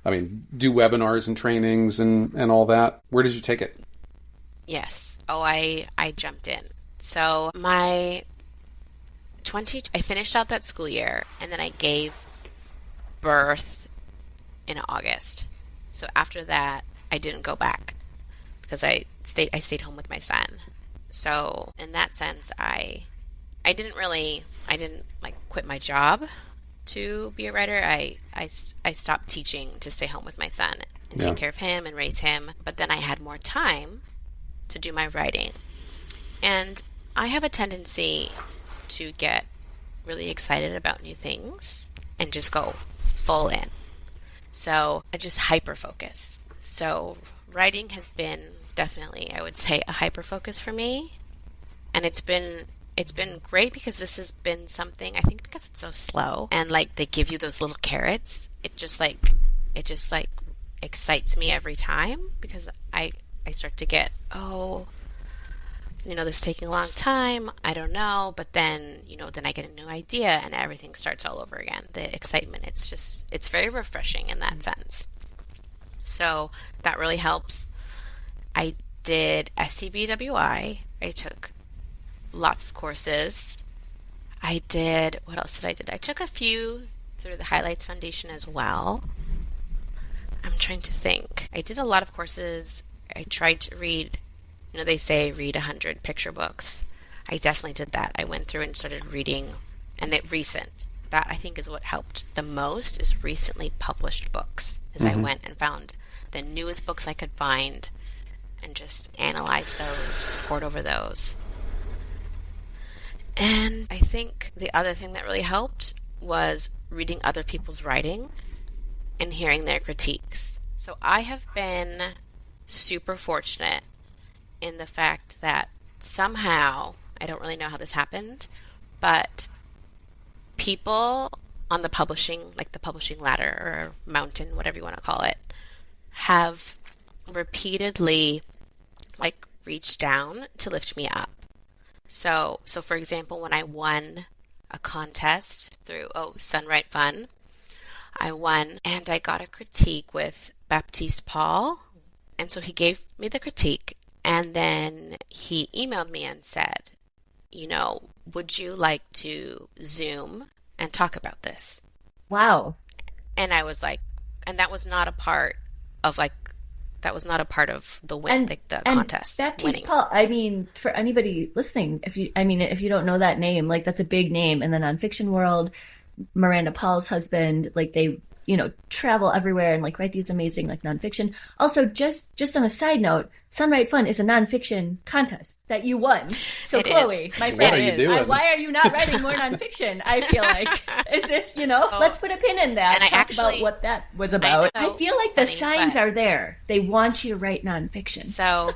do webinars and trainings and all that? Where did you take it? Yes. Oh, I jumped in. So I finished out that school year, and then I gave birth in August. So after that, I didn't go back because I stayed home with my son. So in that sense, I didn't quit my job to be a writer. I stopped teaching to stay home with my son and take care of him and raise him. But then I had more time to do my writing. And I have a tendency to get really excited about new things and just go full in. So I just hyper-focus. So writing has been definitely, I would say, a hyper-focus for me. And it's been great because this has been something, I think because it's so slow and they give you those little carrots, it just excites me every time because I start to get, this is taking a long time, I don't know, but then, then I get a new idea and everything starts all over again. The excitement, it's very refreshing in that sense. So that really helps. I did SCBWI. I took lots of courses. What else did I do? I took a few through the Highlights Foundation as well. I'm trying to think. I did a lot of courses. I tried to read, they say read 100 picture books. I definitely did that. I went through and started reading, and that I think is what helped the most, is recently published books. I went and found the newest books I could find and just analyzed those, poured over those. And I think the other thing that really helped was reading other people's writing and hearing their critiques. So I have been super fortunate in the fact that somehow, I don't really know how this happened, but people on the publishing, like the publishing ladder or mountain, whatever you want to call it, have repeatedly like reached down to lift me up. So for example, when I won a contest through Sunright Fun, I won and I got a critique with Baptiste Paul. And so he gave me the critique and then he emailed me and said, would you like to Zoom and talk about this? Wow. And I was like, and that was not a part of the win, the contest. Baptiste winning. Paul, I mean, for anybody listening, if you don't know that name, like that's a big name in the nonfiction world. Miranda Paul's husband, like they, travel everywhere and like write these amazing like nonfiction. Also, just on a side note, Sunright Fun is a nonfiction contest that you won. So it Chloe, is. My friend, what are you doing? why are you not writing more nonfiction? I feel like is it let's put a pin in that. And Talk about what that was about. I feel like the signs are there. They want you to write nonfiction. So,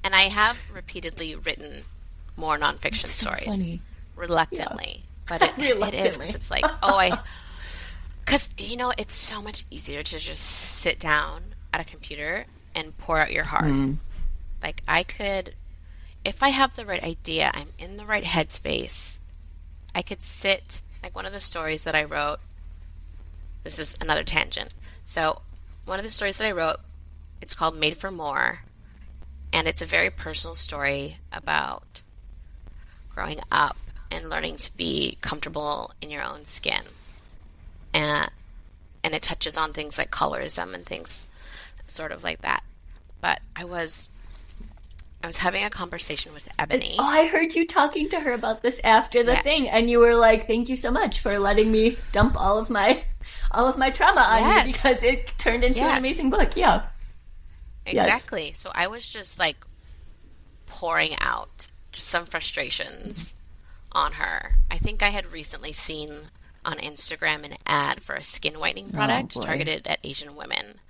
and I have repeatedly written more nonfiction stories, funny. Reluctantly, but it is because it's like because it's so much easier to just sit down at a computer and pour out your heart. Like I could, if I have the right idea, I'm in the right headspace, I could sit, like one of the stories that I wrote, this is another tangent. So one of the stories that I wrote, it's called Made for More, and it's a very personal story about growing up and learning to be comfortable in your own skin. And it touches on things like colorism and things sort of like that. But I was having a conversation with Ebony. Oh, I heard you talking to her about this after the thing, and you were like, "Thank you so much for letting me dump all of my trauma on you because it turned into an amazing book." Yeah, exactly. So I was just like pouring out just some frustrations on her. I think I had recently seen on Instagram an ad for a skin whitening product targeted at Asian women.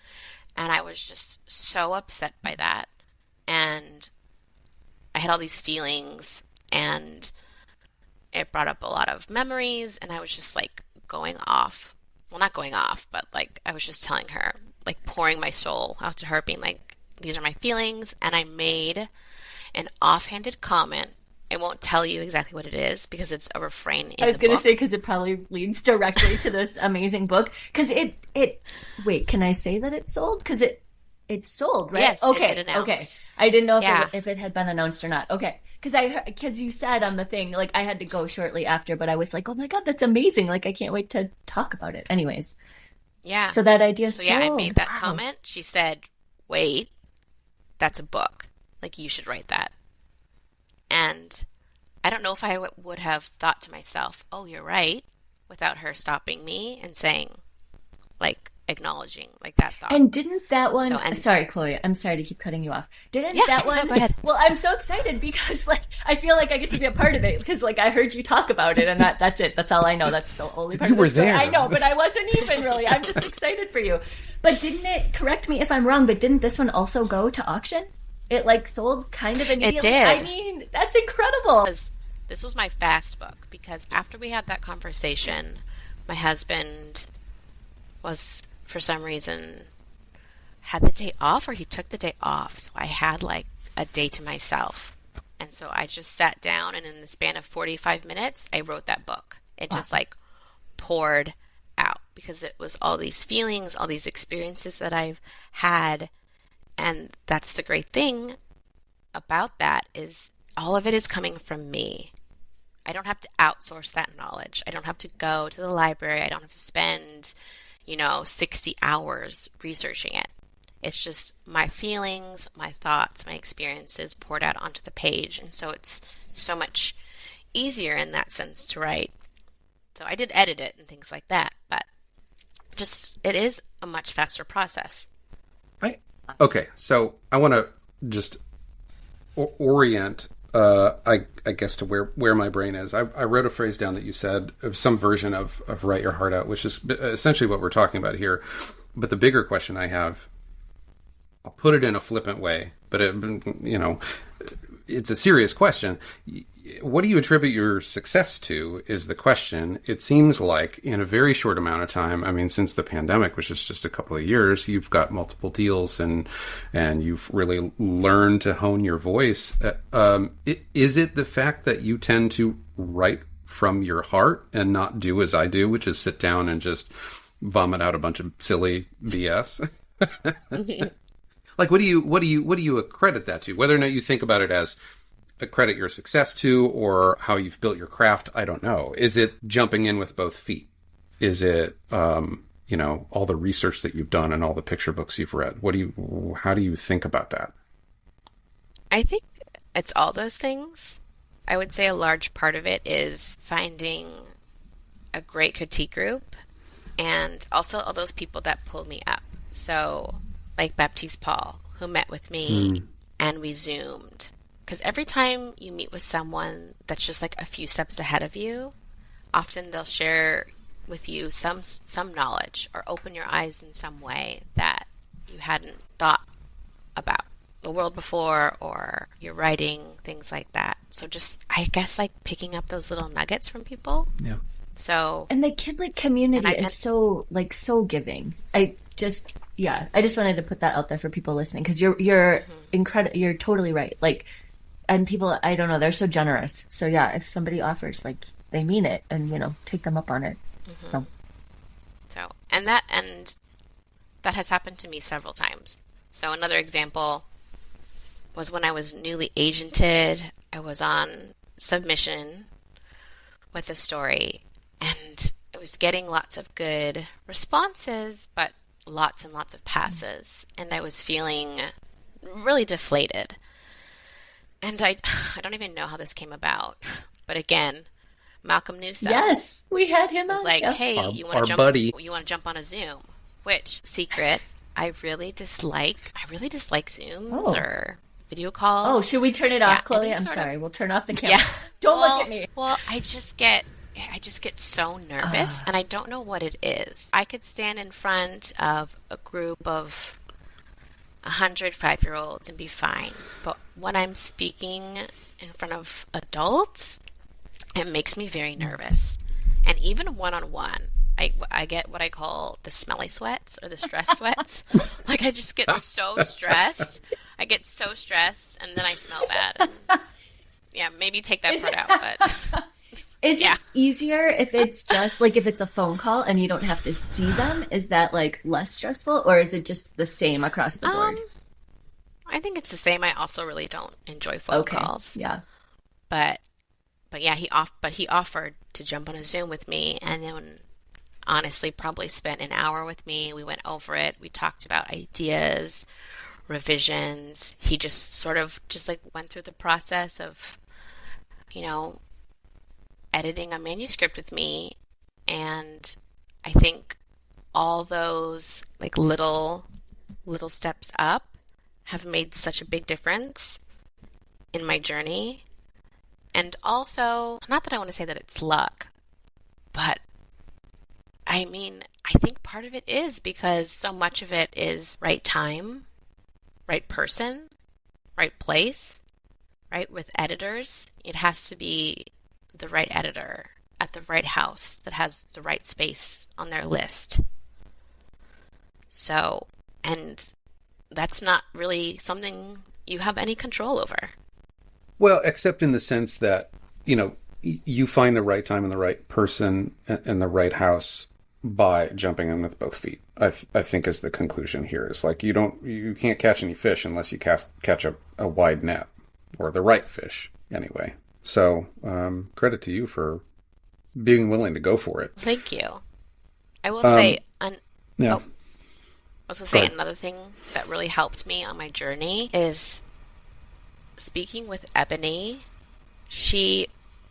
And I was just so upset by that. And I had all these feelings and it brought up a lot of memories. And I was just like going off. Well, not going off, but like I was just telling her, like pouring my soul out to her, being like, these are my feelings. And I made an offhanded comment. I won't tell you exactly what it is because it's a refrain in the book. I was going to say because it probably leads directly to this amazing book. Because wait, can I say that it sold? Because it sold, right? Yes, okay, it announced. Okay. I didn't know if it had been announced or not. Okay, because you said on the thing, like I had to go shortly after, but I was like, oh my god, that's amazing! Like I can't wait to talk about it. Anyways, yeah. So that idea. So I made that comment. She said, "Wait, that's a book. Like you should write that." And I don't know if I would have thought to myself, oh, you're right, without her stopping me and saying, like, acknowledging, like, that thought. And didn't that one... sorry, Chloe, I'm sorry to keep cutting you off. Didn't that one... No, go ahead. Well, I'm so excited because, like, I feel like I get to be a part of it because, like, I heard you talk about it and that's it. That's all I know. That's the only part of the story. You were there. I know, but I wasn't even really. I'm just excited for you. But didn't it... Correct me if I'm wrong, but didn't this one also go to auction? It, like, sold kind of immediately? It did. I mean, that's incredible. This was my fast book because after we had that conversation, my husband was, for some reason, had the day off or he took the day off. So I had, like, a day to myself. And so I just sat down and in the span of 45 minutes, I wrote that book. It just, like, poured out because it was all these feelings, all these experiences that I've had. And that's the great thing about that is all of it is coming from me. I don't have to outsource that knowledge. I don't have to go to the library. I don't have to spend, 60 hours researching it. It's just my feelings, my thoughts, my experiences poured out onto the page. And so it's so much easier in that sense to write. So I did edit it and things like that, but just it is a much faster process. Okay, so I want to just orient I guess to where my brain is. I wrote a phrase down that you said, some version of write your heart out, which is essentially what we're talking about here. But the bigger question I have, I'll put it in a flippant way, but it's a serious question. What do you attribute your success to is the question. It seems like in a very short amount of time, I mean, since the pandemic, which is just a couple of years, you've got multiple deals and you've really learned to hone your voice. Is it the fact that you tend to write from your heart and not do as I do, which is sit down and just vomit out a bunch of silly BS? Like, what do you accredit that to? Whether or not you think about it as accredit your success to, or how you've built your craft, I don't know. Is it jumping in with both feet? Is it, all the research that you've done and all the picture books you've read? How do you think about that? I think it's all those things. I would say a large part of it is finding a great critique group and also all those people that pulled me up. So, like Baptiste Paul, who met with me and we Zoomed. Because every time you meet with someone that's just like a few steps ahead of you, often they'll share with you some knowledge or open your eyes in some way that you hadn't thought about the world before, or your writing, things like that. So just, I guess, like picking up those little nuggets from people. Yeah. So, and the Kidlit community is so giving. I just wanted to put that out there for people listening, because you're incredible. You're totally right. Like, and people, I don't know, they're so generous. So yeah, if somebody offers, like, they mean it, and take them up on it. So and that has happened to me several times. So another example was when I was newly agented. I was on submission with a story, and it was getting lots of good responses, but lots and lots of passes, and I was feeling really deflated. And I don't even know how this came about, but again, Malcolm Newsom. Yes, we had him was on. like, yeah. "Hey, you want to jump on a Zoom?" Which, secret, I really dislike Zooms or video calls. Oh, should we turn it off, Chloe? I'm sorry. We'll turn off the camera. Yeah. Don't look at me. Well, I just get so nervous, and I don't know what it is. I could stand in front of a group of 100 5-year-olds and be fine. But when I'm speaking in front of adults, it makes me very nervous. And even one-on-one, I get what I call the smelly sweats or the stress sweats. Like, I just get so stressed. And then I smell bad. And, yeah, maybe take that part out, but... Is it easier if it's just, like, if it's a phone call and you don't have to see them? Is that, like, less stressful? Or is it just the same across the board? I think it's the same. I also really don't enjoy phone calls. Yeah. But yeah, he offered to jump on a Zoom with me, and then honestly probably spent an hour with me. We went over it. We talked about ideas, revisions. He just sort of went through the process of, editing a manuscript with me. And I think all those like little steps up have made such a big difference in my journey. And also, not that I want to say that it's luck, but I mean, I think part of it is because so much of it is right time, right person, right place, right? With editors, it has to be the right editor at the right house that has the right space on their list. So, and that's not really something you have any control over. Well, except in the sense that, you find the right time and the right person and the right house by jumping in with both feet. I think is the conclusion here. Is like you can't catch any fish unless you catch a wide net, or the right fish anyway. So credit to you for being willing to go for it. Thank you. I will say, another thing that really helped me on my journey is speaking with Ebony. She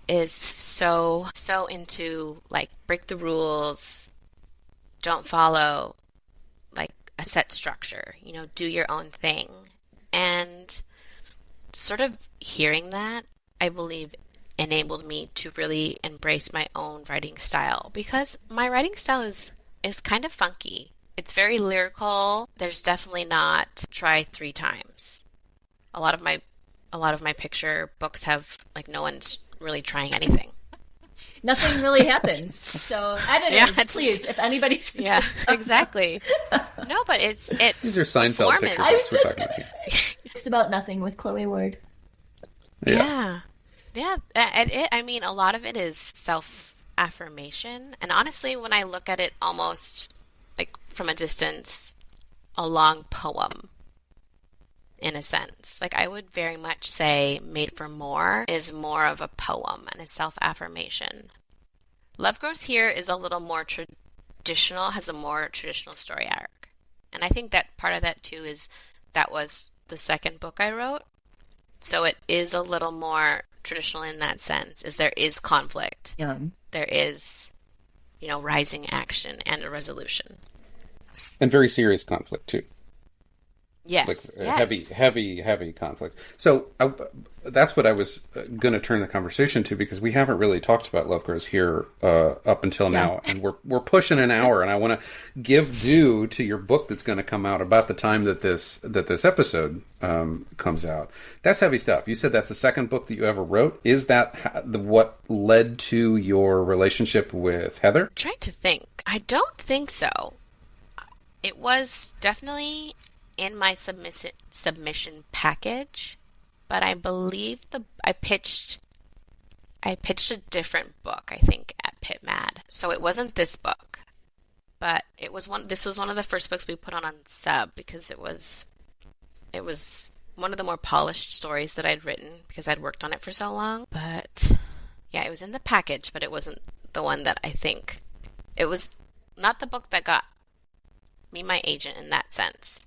is so into like break the rules, don't follow like a set structure, do your own thing. And sort of hearing that, I believe, enabled me to really embrace my own writing style, because my writing style is kind of funky. It's very lyrical. There's definitely not try 3 times. A lot of my picture books have, like, no one's really trying anything. Nothing really happens. So editors, please, if anybody's exactly. No, but it's these are Seinfeld pictures. I was just gonna say, it's about nothing with Chloe Ward. Yeah. I mean, a lot of it is self-affirmation, and honestly, when I look at it almost like from a distance, a long poem. In a sense, like, I would very much say Made for More is more of a poem and a self-affirmation. Love Grows Here is a little more traditional, has a more traditional story arc. And I think that part of that too is that was the second book I wrote. So it is a little more traditional in that sense, is there is conflict. Yeah. There is, rising action and a resolution. And very serious conflict too. Yes, heavy conflict. So that's what I was going to turn the conversation to, because we haven't really talked about Love Grows Here up until now, and we're pushing an hour, and I want to give due to your book that's going to come out about the time that this episode comes out. That's heavy stuff. You said that's the second book that you ever wrote. Is that what led to your relationship with Heather? I'm trying to think. I don't think so. It was definitely in my submission package, but I believe I pitched a different book, I think, at Pit Mad. So it wasn't this book, but this was one of the first books we put on sub, because it was one of the more polished stories that I'd written, because I'd worked on it for so long. But yeah, it was in the package, but it wasn't the one that I think, it was not the book that got me my agent in that sense.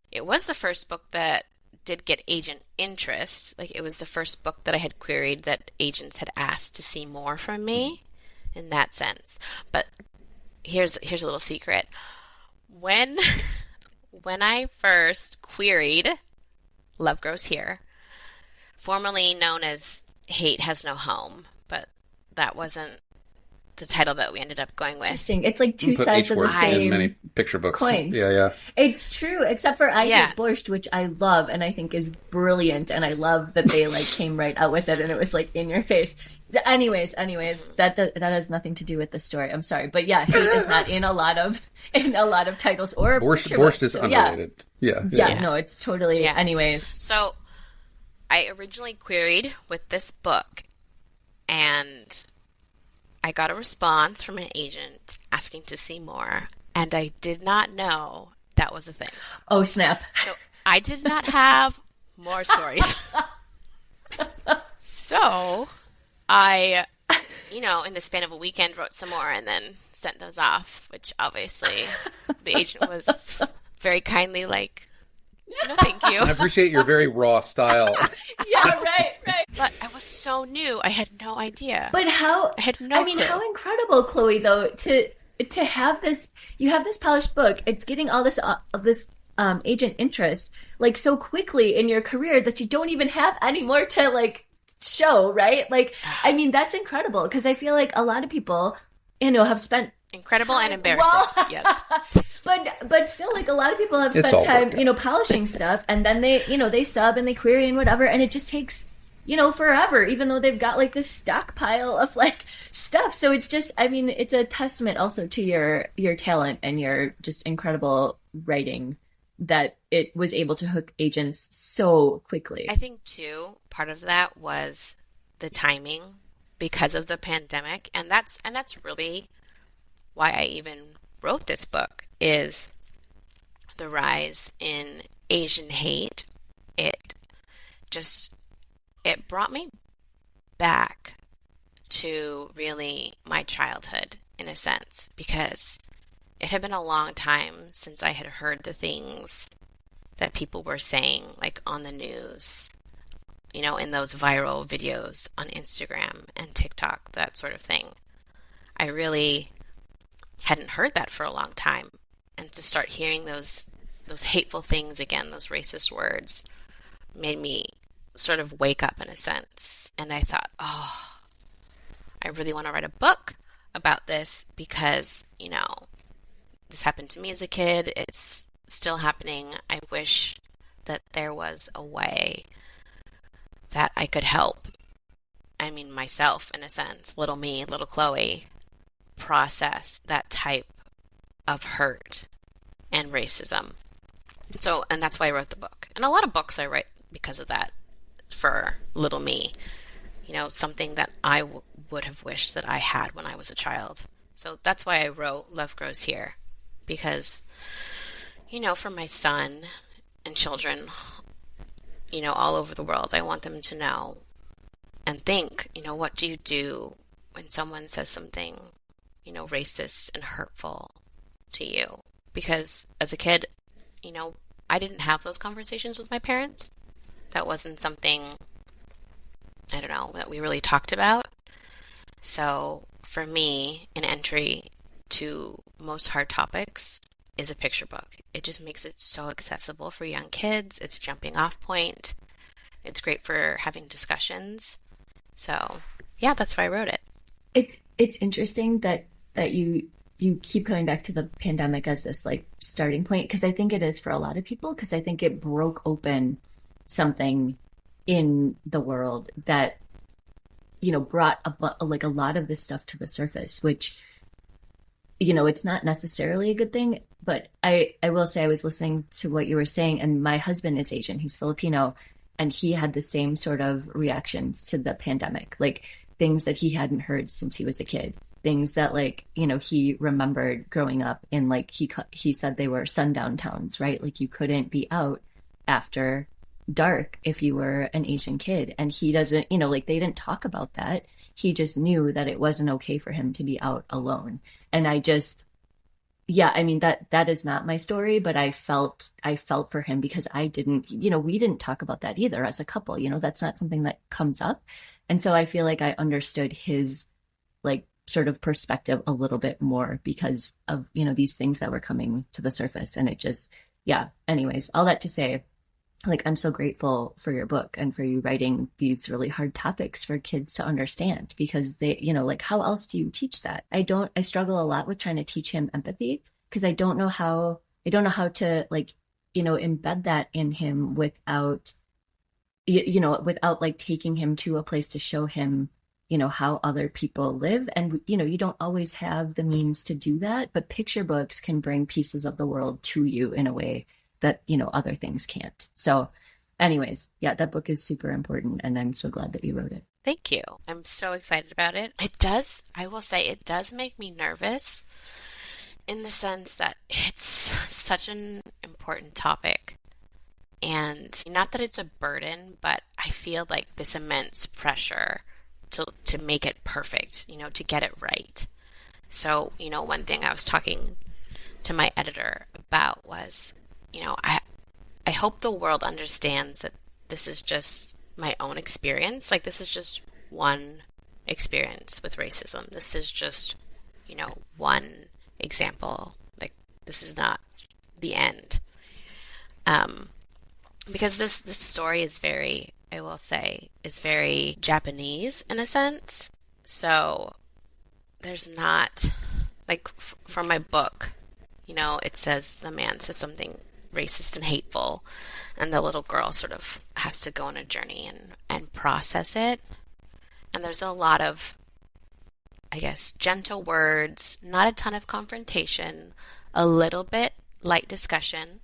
It was the first book that did get agent interest. Like, it was the first book that I had queried that agents had asked to see more from me in that sense. But here's a little secret. When I first queried Love Grows Here, formerly known as Hate Has No Home, but that wasn't the title that we ended up going with. Interesting. It's like two sides of the same many picture books. Coin. Yeah. It's true, except for I Hate Borscht, which I love and I think is brilliant, and I love that they came right out with it, and it was in your face. Anyways, that has nothing to do with the story. I'm sorry, but yeah, hate is not in a lot of titles or Borscht is unrelated. Yeah. No, it's totally. Yeah. Anyways, so I originally queried with this book, and I got a response from an agent asking to see more, and I did not know that was a thing. Oh, snap. So I did not have more stories. So I, in the span of a weekend, wrote some more and then sent those off, which obviously the agent was very kindly like, no, thank you. I appreciate your very raw style. Yeah, right. But I was so new. I had no idea. But how? I had no clue. How incredible, Chloe, though, to have this. You have this polished book. It's getting all this agent interest so quickly in your career that you don't even have any more to show, right? That's incredible, because I feel like a lot of people, have spent incredible time, and embarrassing. Yes. But still, a lot of people have spent time, polishing stuff, and then they sub and they query and whatever, and it just takes, forever, even though they've got this stockpile of stuff. So it's just, it's a testament also to your talent and your just incredible writing that it was able to hook agents so quickly. I think too, part of that was the timing because of the pandemic, and that's really why I even wrote this book, is the rise in Asian hate. It brought me back to really my childhood, in a sense, because it had been a long time since I had heard the things that people were saying, on the news, in those viral videos on Instagram and TikTok, that sort of thing. I really hadn't heard that for a long time. And to start hearing those hateful things again, those racist words, made me sort of wake up in a sense. And I thought, oh, I really want to write a book about this because, you know, this happened to me as a kid. It's still happening. I wish that there was a way that I could help, I mean, myself in a sense, little me, little Chloe, process that type of hurt and racism. So, and that's why I wrote the book. And a lot of books I write because of that for little me. You know, something that I would have wished that I had when I was a child. So that's why I wrote Love Grows Here. Because, you know, for my son and children, you know, all over the world, I want them to know and think, you know, what do you do when someone says something, you know, racist and hurtful to you? Because as a kid, you know, I didn't have those conversations with my parents. That wasn't something, I don't know, that we really talked about. So for me, an entry to most hard topics is a picture book. It just makes it so accessible for young kids. It's a jumping off point. It's great for having discussions. So yeah, that's why I wrote it. It's interesting that you keep coming back to the pandemic as this like starting point, because I think it is for a lot of people, because I think it broke open something in the world that, you know, brought a lot of this stuff to the surface, which, you know, it's not necessarily a good thing. But I will say I was listening to what you were saying, and my husband is Asian, he's Filipino, and he had the same sort of reactions to the pandemic, like things that he hadn't heard since he was a kid. Things that, like, you know, he remembered growing up in, like, he said they were sundown towns, right? Like, you couldn't be out after dark if you were an Asian kid. And he doesn't, you know, like, they didn't talk about that. He just knew that it wasn't okay for him to be out alone. And I just, yeah, I mean, that is not my story, but I felt for him because I didn't, you know, we didn't talk about that either as a couple, you know, that's not something that comes up. And so I feel like I understood his, like, sort of perspective a little bit more because of, you know, these things that were coming to the surface. And it just, yeah, anyways, all that to say, like, I'm so grateful for your book and for you writing these really hard topics for kids to understand, because they, you know, like, how else do you teach that? I struggle a lot with trying to teach him empathy because I don't know how to, like, you know, embed that in him without, you know, without like taking him to a place to show him, you know, how other people live. And, you know, you don't always have the means to do that, but picture books can bring pieces of the world to you in a way that, you know, other things can't. So anyways, yeah, that book is super important, and I'm so glad that you wrote it. Thank you. I'm so excited about it. I will say it does make me nervous in the sense that it's such an important topic. And not that it's a burden, but I feel like this immense pressure to make it perfect, you know, to get it right. So, you know, one thing I was talking to my editor about was, you know, I hope the world understands that this is just my own experience. Like, this is just one experience with racism. This is just, you know, one example. Like, this is not the end. Because this story is very, I will say, is very Japanese in a sense. So there's not, like, from my book, you know, it says the man says something racist and hateful, and the little girl sort of has to go on a journey and process it. And there's a lot of, I guess, gentle words, not a ton of confrontation, a little bit light discussion,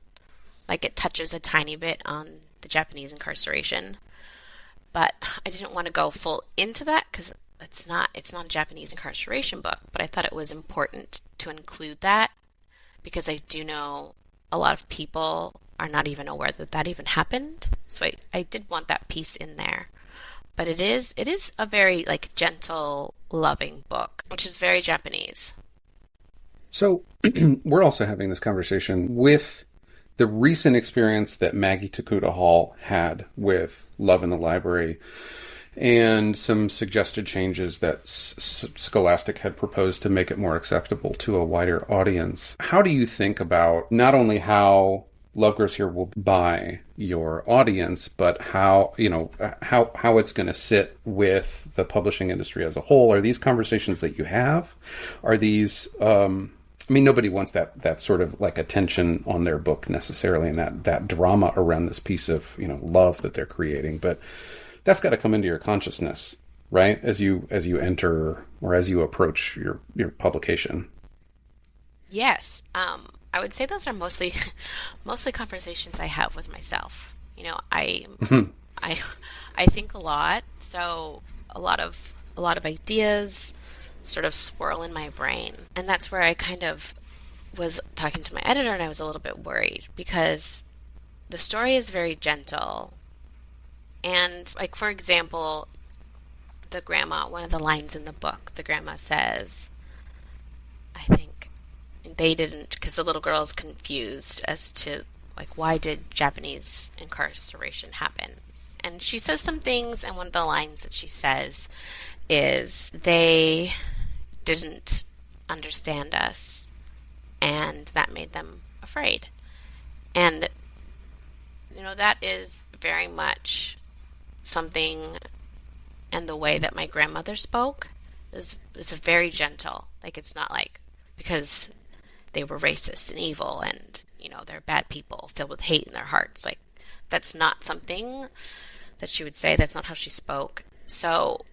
like it touches a tiny bit on the Japanese incarceration. But I didn't want to go full into that because it's not a Japanese incarceration book, but I thought it was important to include that because I do know a lot of people are not even aware that even happened. So I did want that piece in there. But it is a very, like, gentle, loving book, which is very Japanese. So we're also having this conversation with the recent experience that Maggie Takuta Hall had with Love in the Library and some suggested changes that Scholastic had proposed to make it more acceptable to a wider audience. How do you think about not only how Love Grows Here will by your audience, but how it's going to sit with the publishing industry as a whole. Are these conversations that you have? Are these, nobody wants that sort of like attention on their book necessarily, and that drama around this piece of, love that they're creating, but that's got to come into your consciousness, right? As you enter or as you approach your publication. Yes. I would say those are mostly conversations I have with myself. I think a lot, so a lot of ideas sort of swirl in my brain, and that's where I kind of was talking to my editor, and I was a little bit worried because the story is very gentle, and like for example, the grandma, one of the lines in the book, the grandma says, I think. They didn't, because the little girl is confused as to, like, why did Japanese incarceration happen? And she says some things, and one of the lines that she says is, they didn't understand us, and that made them afraid. And, that is very much something, and the way that my grandmother spoke is very gentle. Like, it's not like, because they were racist and evil and, they're bad people filled with hate in their hearts. Like, that's not something that she would say. That's not how she spoke. So,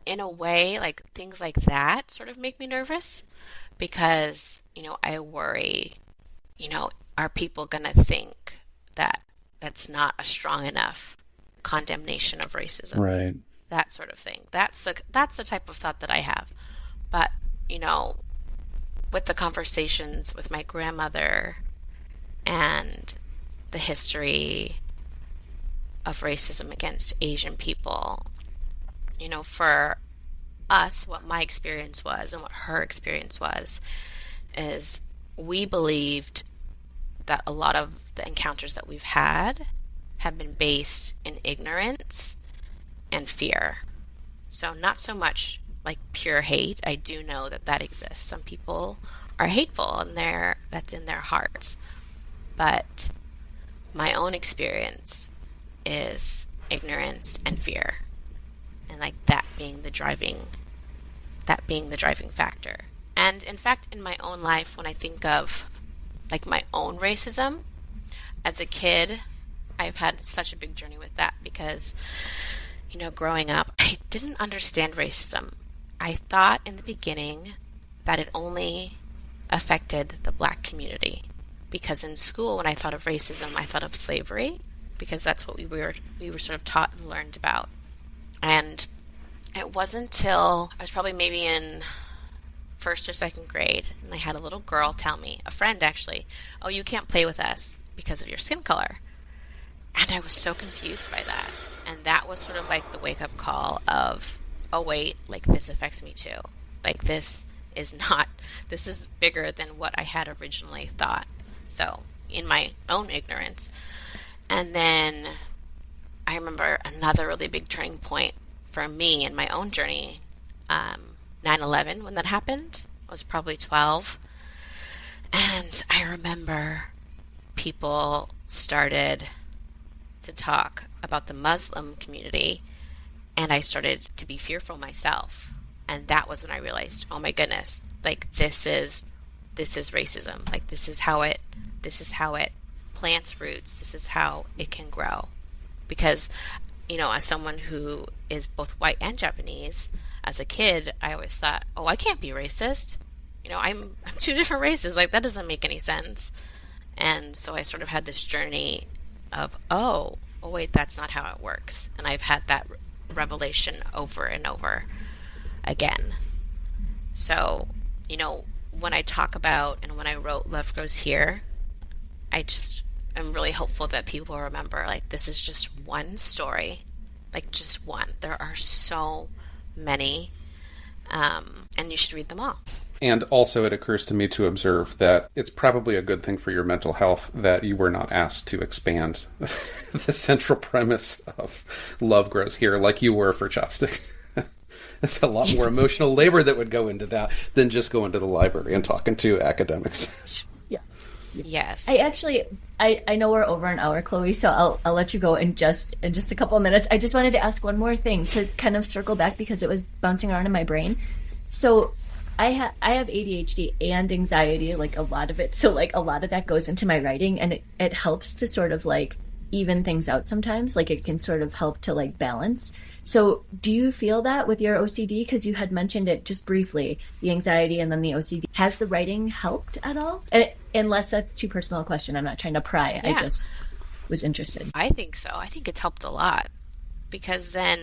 in a way, like, things like that sort of make me nervous because, I worry, are people going to think that that's not a strong enough condemnation of racism? Right. That sort of thing. That's the type of thought that I have. But, with the conversations with my grandmother and the history of racism against Asian people, for us, what my experience was and what her experience was, is we believed that a lot of the encounters that we've had have been based in ignorance and fear. So not so much like pure hate. I do know that exists. Some people are hateful and that's in their hearts. But my own experience is ignorance and fear. And like that being the driving factor. And in fact, in my own life, when I think of like my own racism as a kid, I've had such a big journey with that because, growing up, I didn't understand racism. I thought in the beginning that it only affected the Black community because in school, when I thought of racism, I thought of slavery because that's what we were sort of taught and learned about. And it wasn't until I was probably maybe in first or second grade, and I had a little girl tell me, a friend actually, oh, you can't play with us because of your skin color. And I was so confused by that. And that was sort of like the wake-up call of, oh wait, like this affects me too. Like this is bigger than what I had originally thought. So in my own ignorance. And then I remember another really big turning point for me in my own journey, 9/11 when that happened. I was probably 12. And I remember people started to talk about the Muslim community, and I started to be fearful myself. And that was when I realized, oh my goodness, like this is racism. Like this is how it plants roots. This is how it can grow. Because, as someone who is both white and Japanese, as a kid, I always thought, oh, I can't be racist. I'm two different races. Like that doesn't make any sense. And so I sort of had this journey of, oh wait, that's not how it works. And I've had that revelation over and over again. So, when I talk about and when I wrote Love Grows Here, I'm really hopeful that people remember, like, this is just one story, like just one. There are so many, and you should read them all. And also it occurs to me to observe that it's probably a good thing for your mental health that you were not asked to expand the central premise of Love Grows Here like you were for Chopsticks. There's a lot more emotional labor that would go into that than just going to the library and talking to academics. Yeah. Yes. I actually, I know we're over an hour, Chloe, so I'll let you go in just a couple of minutes. I just wanted to ask one more thing to kind of circle back because it was bouncing around in my brain. So I have ADHD and anxiety, like a lot of it. So like a lot of that goes into my writing, and it helps to sort of like even things out sometimes. Like it can sort of help to like balance. So do you feel that with your OCD? Because you had mentioned it just briefly, the anxiety and then the OCD. Has the writing helped at all? Unless that's too personal a question. I'm not trying to pry. Yeah. I just was interested. I think so. I think it's helped a lot because then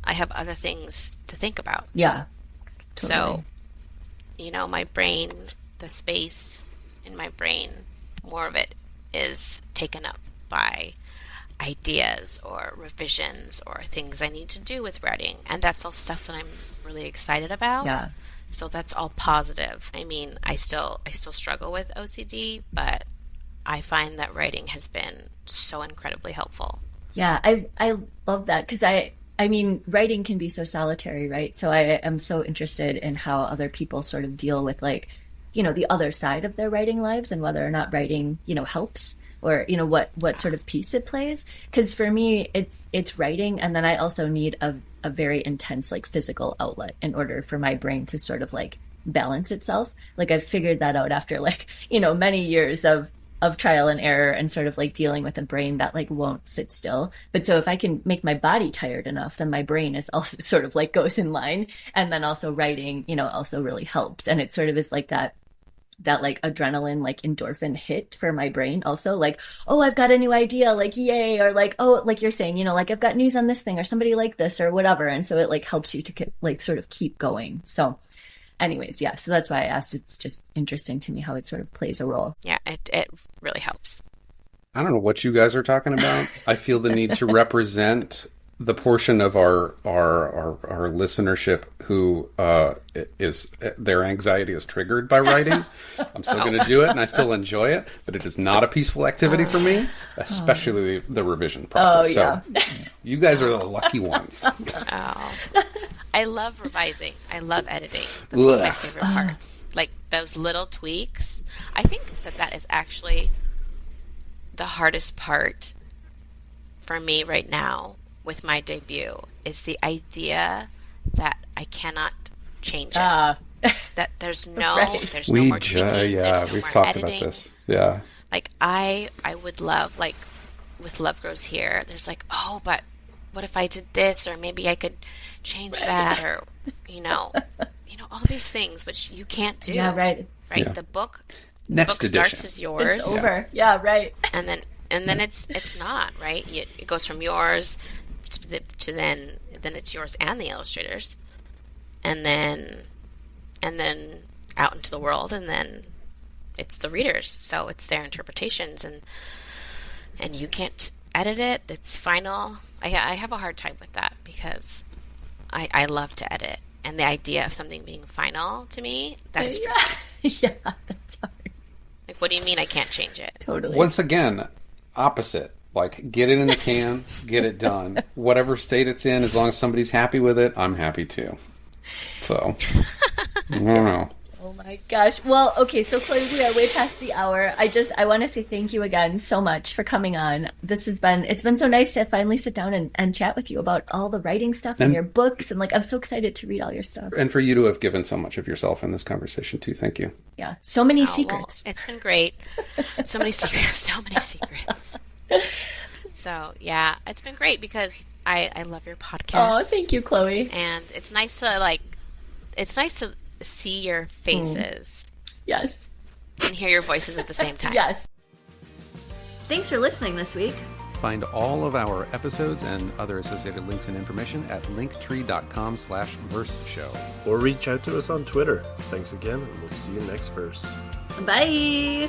I have other things to think about. Yeah. Totally. So, you know, my brain, the space in my brain, more of it is taken up by ideas or revisions or things I need to do with writing. And that's all stuff that I'm really excited about. Yeah. So that's all positive. I mean, I still struggle with OCD, but I find that writing has been so incredibly helpful. Yeah, I love that because I mean, writing can be so solitary, right? So I am so interested in how other people sort of deal with like, you know, the other side of their writing lives and whether or not writing, you know, helps or, you know, what sort of piece it plays. Because for me, it's writing. And then I also need a very intense, like physical outlet in order for my brain to sort of like balance itself. Like I've figured that out after like, you know, many years of trial and error and sort of like dealing with a brain that like won't sit still. But so if I can make my body tired enough, then my brain is also sort of like goes in line. And then also writing, you know, also really helps. And it sort of is like that like adrenaline, like endorphin hit for my brain also, like, oh, I've got a new idea, like, yay, or like, oh, like you're saying, you know, like I've got news on this thing or somebody like this or whatever. And so it like helps you to like sort of keep going. So anyways, yeah, so that's why I asked. It's just interesting to me how it sort of plays a role. Yeah, it really helps. I don't know what you guys are talking about. I feel the need to represent the portion of our listenership who is their anxiety is triggered by writing. I'm still going to do it, and I still enjoy it, but it is not a peaceful activity for me, especially the revision process. Yeah. So you guys are the lucky ones. Oh. I love revising. I love editing. That's one of my favorite parts. Like those little tweaks. I think that is actually the hardest part for me right now with my debut is the idea that I cannot change it. That there's no there's no more tweaking. Yeah, there's no we've more talked editing. about this. Yeah. Like I would love, like with Love Grows Here, there's like, oh, but what if I did this, or maybe I could change that, or you know, all these things which you can't do. Yeah, right. Right. Yeah. The book edition starts as yours. It's over. Yeah, right. And then it's not, right. It goes from yours to then it's yours and the illustrator's, and then out into the world, and then it's the readers. So it's their interpretations, and you can't edit it. It's final. I have a hard time with that because I love to edit, and the idea of something being final to me, that is yeah, that's hard. like, what do you mean I can't change it? Totally. Once again, opposite. Like, get it in the can, get it done. Whatever state it's in, as long as somebody's happy with it, I'm happy too. So, I don't know. Oh my gosh. Well, okay, so Chloe, we are way past the hour. I want to say thank you again so much for coming on. It's been so nice to finally sit down and chat with you about all the writing stuff and your books. And like, I'm so excited to read all your stuff. And for you to have given so much of yourself in this conversation too. Thank you. Yeah. So many secrets. Well, it's been great. So many secrets. So many secrets. So yeah, it's been great because I love your podcast. Oh, thank you, Chloe. And it's nice to see your faces. Yes. And hear your voices at the same time. Yes. Thanks for listening this week. Find all of our episodes and other associated links and information at linktree.com/verseshow. Or reach out to us on Twitter. Thanks again, and we'll see you next verse. Bye.